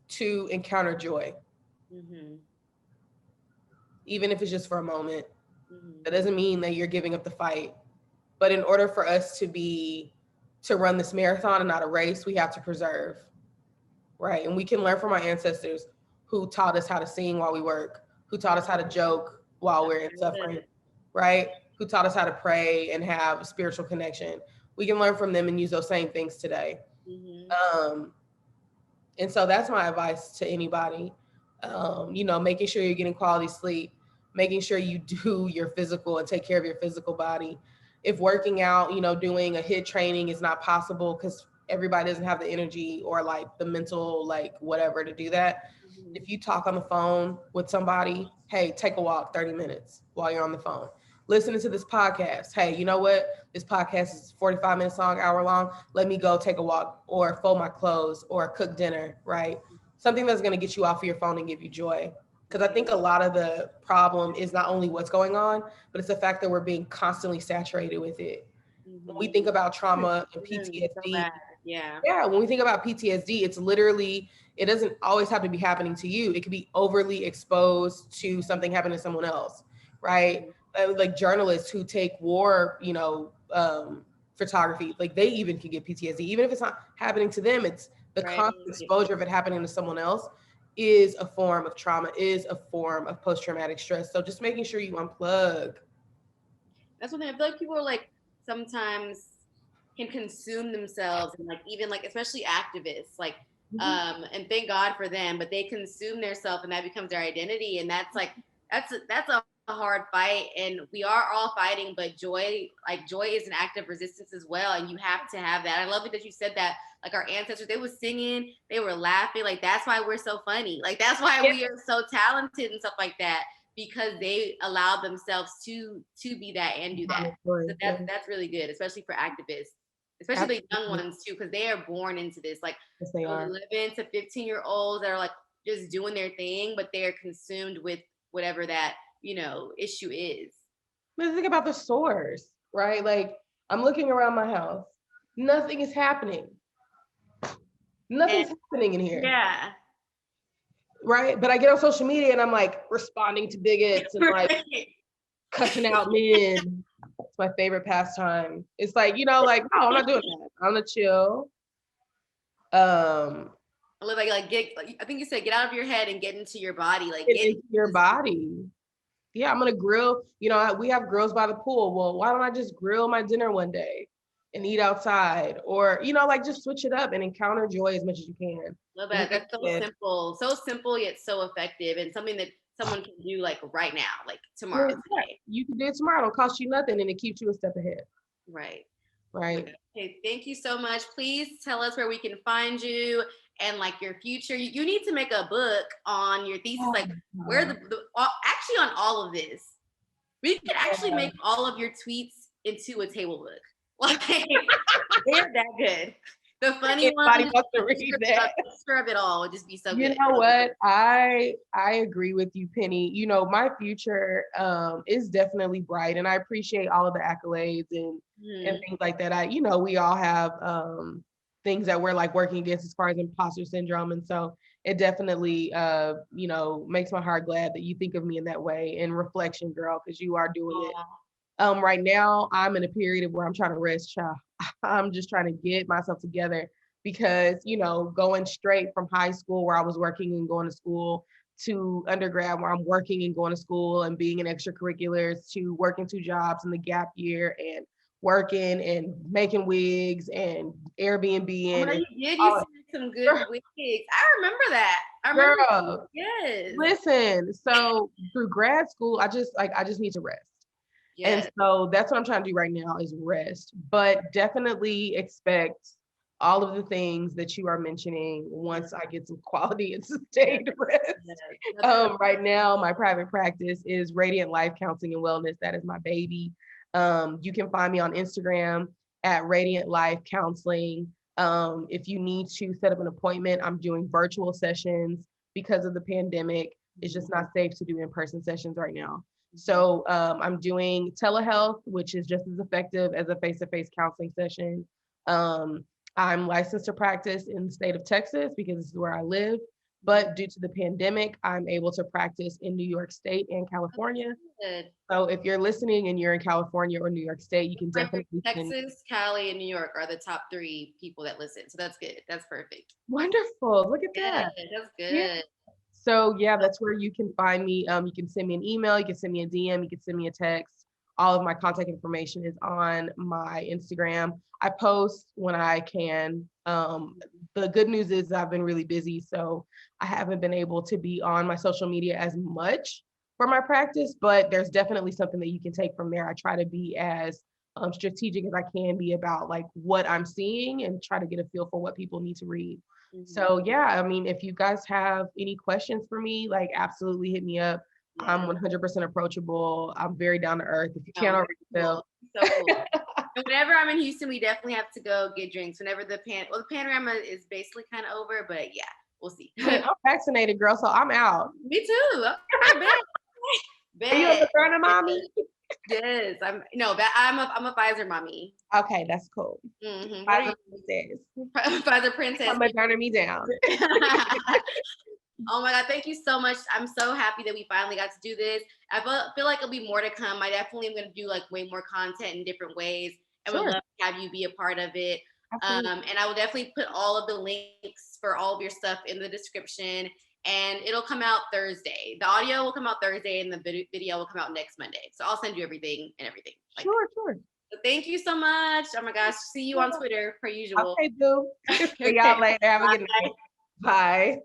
[SPEAKER 2] to encounter joy,
[SPEAKER 1] Mm-hmm.
[SPEAKER 2] even if it's just for a moment.
[SPEAKER 1] Mm-hmm.
[SPEAKER 2] That doesn't mean that you're giving up the fight. But in order for us to run this marathon and not a race, we have to preserve, right? And we can learn from our ancestors who taught us how to sing while we work, who taught us how to joke while we're in suffering, right? Who taught us how to pray and have a spiritual connection. We can learn from them and use those same things today.
[SPEAKER 1] Mm-hmm.
[SPEAKER 2] Um, and so that's my advice to anybody. Making sure you're getting quality sleep, making sure you do your physical and take care of your physical body. If working out, doing a HIIT training is not possible because everybody doesn't have the energy or like the mental, like whatever to do that.
[SPEAKER 1] Mm-hmm.
[SPEAKER 2] If you talk on the phone with somebody, hey, take a walk 30 minutes while you're on the phone. Listening to this podcast. Hey, you know what? This podcast is 45 minutes long, hour long. Let me go take a walk or fold my clothes or cook dinner, right? Something that's going to get you off of your phone and give you joy. Because I think a lot of the problem is not only what's going on, but it's the fact that we're being constantly saturated with it. When we
[SPEAKER 1] Mm-hmm.
[SPEAKER 2] think about trauma and
[SPEAKER 1] So
[SPEAKER 2] PTSD,
[SPEAKER 1] bad. Yeah.
[SPEAKER 2] yeah, when we think about PTSD, it's literally, it doesn't always have to be happening to you. It could be overly exposed to something happening to someone else, right? Like journalists who take war, photography, like they even can get PTSD. Even if it's not happening to them, it's the
[SPEAKER 1] Right.
[SPEAKER 2] constant exposure of it happening to someone else is a form of trauma, is a form of post-traumatic stress. So just making sure you unplug.
[SPEAKER 1] That's one thing. I feel like people are like sometimes can consume themselves, and like even like especially activists, like and thank God for them, but they consume themselves and that becomes their identity, and that's a hard fight, and we are all fighting, but joy is an act of resistance as well, and you have to have that. I love it that you said that. Like our ancestors, they were singing, they were laughing. Like that's why we're so funny. Like that's why we are so talented and stuff like that. because they allowed themselves to be that and do that. So that's really good, especially for activists, especially the young ones too, because they are born into this. Like
[SPEAKER 2] yes, they are.
[SPEAKER 1] 11 to 15-year-olds that are like just doing their thing, but they're consumed with whatever that, issue is.
[SPEAKER 2] But think about the stores, right? Like I'm looking around my house. Nothing is happening. Nothing's happening in here.
[SPEAKER 1] Yeah.
[SPEAKER 2] Right? But I get on social media and I'm like responding to bigots and like cussing out men. It's my favorite pastime. It's like, like, no, I'm not doing that. I'm gonna chill.
[SPEAKER 1] I think you said get out of your head and get into your body. Like
[SPEAKER 2] get into your body. Yeah, I'm gonna grill. We have grills by the pool. Well, why don't I just grill my dinner one day and eat outside? Or, like just switch it up and encounter joy as much as you can.
[SPEAKER 1] Love that. That's so simple yet so effective, and something that someone can do like right now, like tomorrow.
[SPEAKER 2] Today. You can do it tomorrow. It'll cost you nothing and it keeps you a step ahead.
[SPEAKER 1] Right.
[SPEAKER 2] Okay,
[SPEAKER 1] thank you so much. Please tell us where we can find you and like your future. You need to make a book on your thesis, like where actually on all of this. We could actually make all of your tweets into a table book. Like they're that good. The funny one,
[SPEAKER 2] wants to read that.
[SPEAKER 1] The picture of it all would just be so good.
[SPEAKER 2] You know what? I agree with you, Penny. My future is definitely bright, and I appreciate all of the accolades and things like that. We all have things that we're like working against as far as imposter syndrome, and so it definitely makes my heart glad that you think of me in that way. And reflection, girl, because you are doing it. Right now, I'm in a period of where I'm trying to rest, child. I'm just trying to get myself together because, going straight from high school where I was working and going to school to undergrad where I'm working and going to school and being in extracurriculars to working 2 jobs in the gap year and working and making wigs and Airbnb.
[SPEAKER 1] You sent some good wigs. I remember that.
[SPEAKER 2] Girl,
[SPEAKER 1] yes.
[SPEAKER 2] Listen, so through grad school, I just need to rest. Yes. And so that's what I'm trying to do right now is rest, but definitely expect all of the things that you are mentioning once I get some quality and sustained rest. Right now, my private practice is Radiant Life Counseling and Wellness. That is my baby. You can find me on Instagram at Radiant Life Counseling. If you need to set up an appointment, I'm doing virtual sessions because of the pandemic. It's just not safe to do in-person sessions right now. So I'm doing telehealth, which is just as effective as a face-to-face counseling session. I'm licensed to practice in the state of Texas because this is where I live. But due to the pandemic, I'm able to practice in New York State and California. So if you're listening and you're in California or New York State, you can definitely
[SPEAKER 1] Texas, Cali, and New York are the top 3 people that listen. So that's good. That's perfect.
[SPEAKER 2] Wonderful. Look at that.
[SPEAKER 1] That's good.
[SPEAKER 2] Yeah. So yeah, that's where you can find me. You can send me an email, you can send me a DM, you can send me a text. All of my contact information is on my Instagram. I post when I can. The good news is I've been really busy, so I haven't been able to be on my social media as much for my practice, but there's definitely something that you can take from there. I try to be as strategic as I can be about like what I'm seeing and try to get a feel for what people need to read. So yeah, I mean, if you guys have any questions for me, like absolutely hit me up. Yeah. I'm 100% approachable. I'm very down to earth. If you can't already tell.
[SPEAKER 1] So cool. And whenever I'm in Houston, we definitely have to go get drinks. Whenever the panorama is basically kind of over, but yeah, we'll see.
[SPEAKER 2] I'm vaccinated, girl, so I'm out.
[SPEAKER 1] Me too.
[SPEAKER 2] Are you a Moderna mommy?
[SPEAKER 1] Yes, I'm a Pfizer mommy.
[SPEAKER 2] Okay, that's cool.
[SPEAKER 1] Mm-hmm.
[SPEAKER 2] Pfizer princess.
[SPEAKER 1] Pfizer princess.
[SPEAKER 2] I'm gonna turn me down.
[SPEAKER 1] Oh my God, thank you so much. I'm so happy that we finally got to do this. I feel like it'll be more to come. I definitely am going to do like way more content in different ways. And would love to have you be a part of it. And I will definitely put all of the links for all of your stuff in the description. And it'll come out Thursday. The audio will come out Thursday and the video will come out next Monday. So I'll send you everything. Like
[SPEAKER 2] sure.
[SPEAKER 1] So thank you so much. Oh my gosh. See you on Twitter per usual.
[SPEAKER 2] Okay, boo. See y'all later. Have a good night. Bye.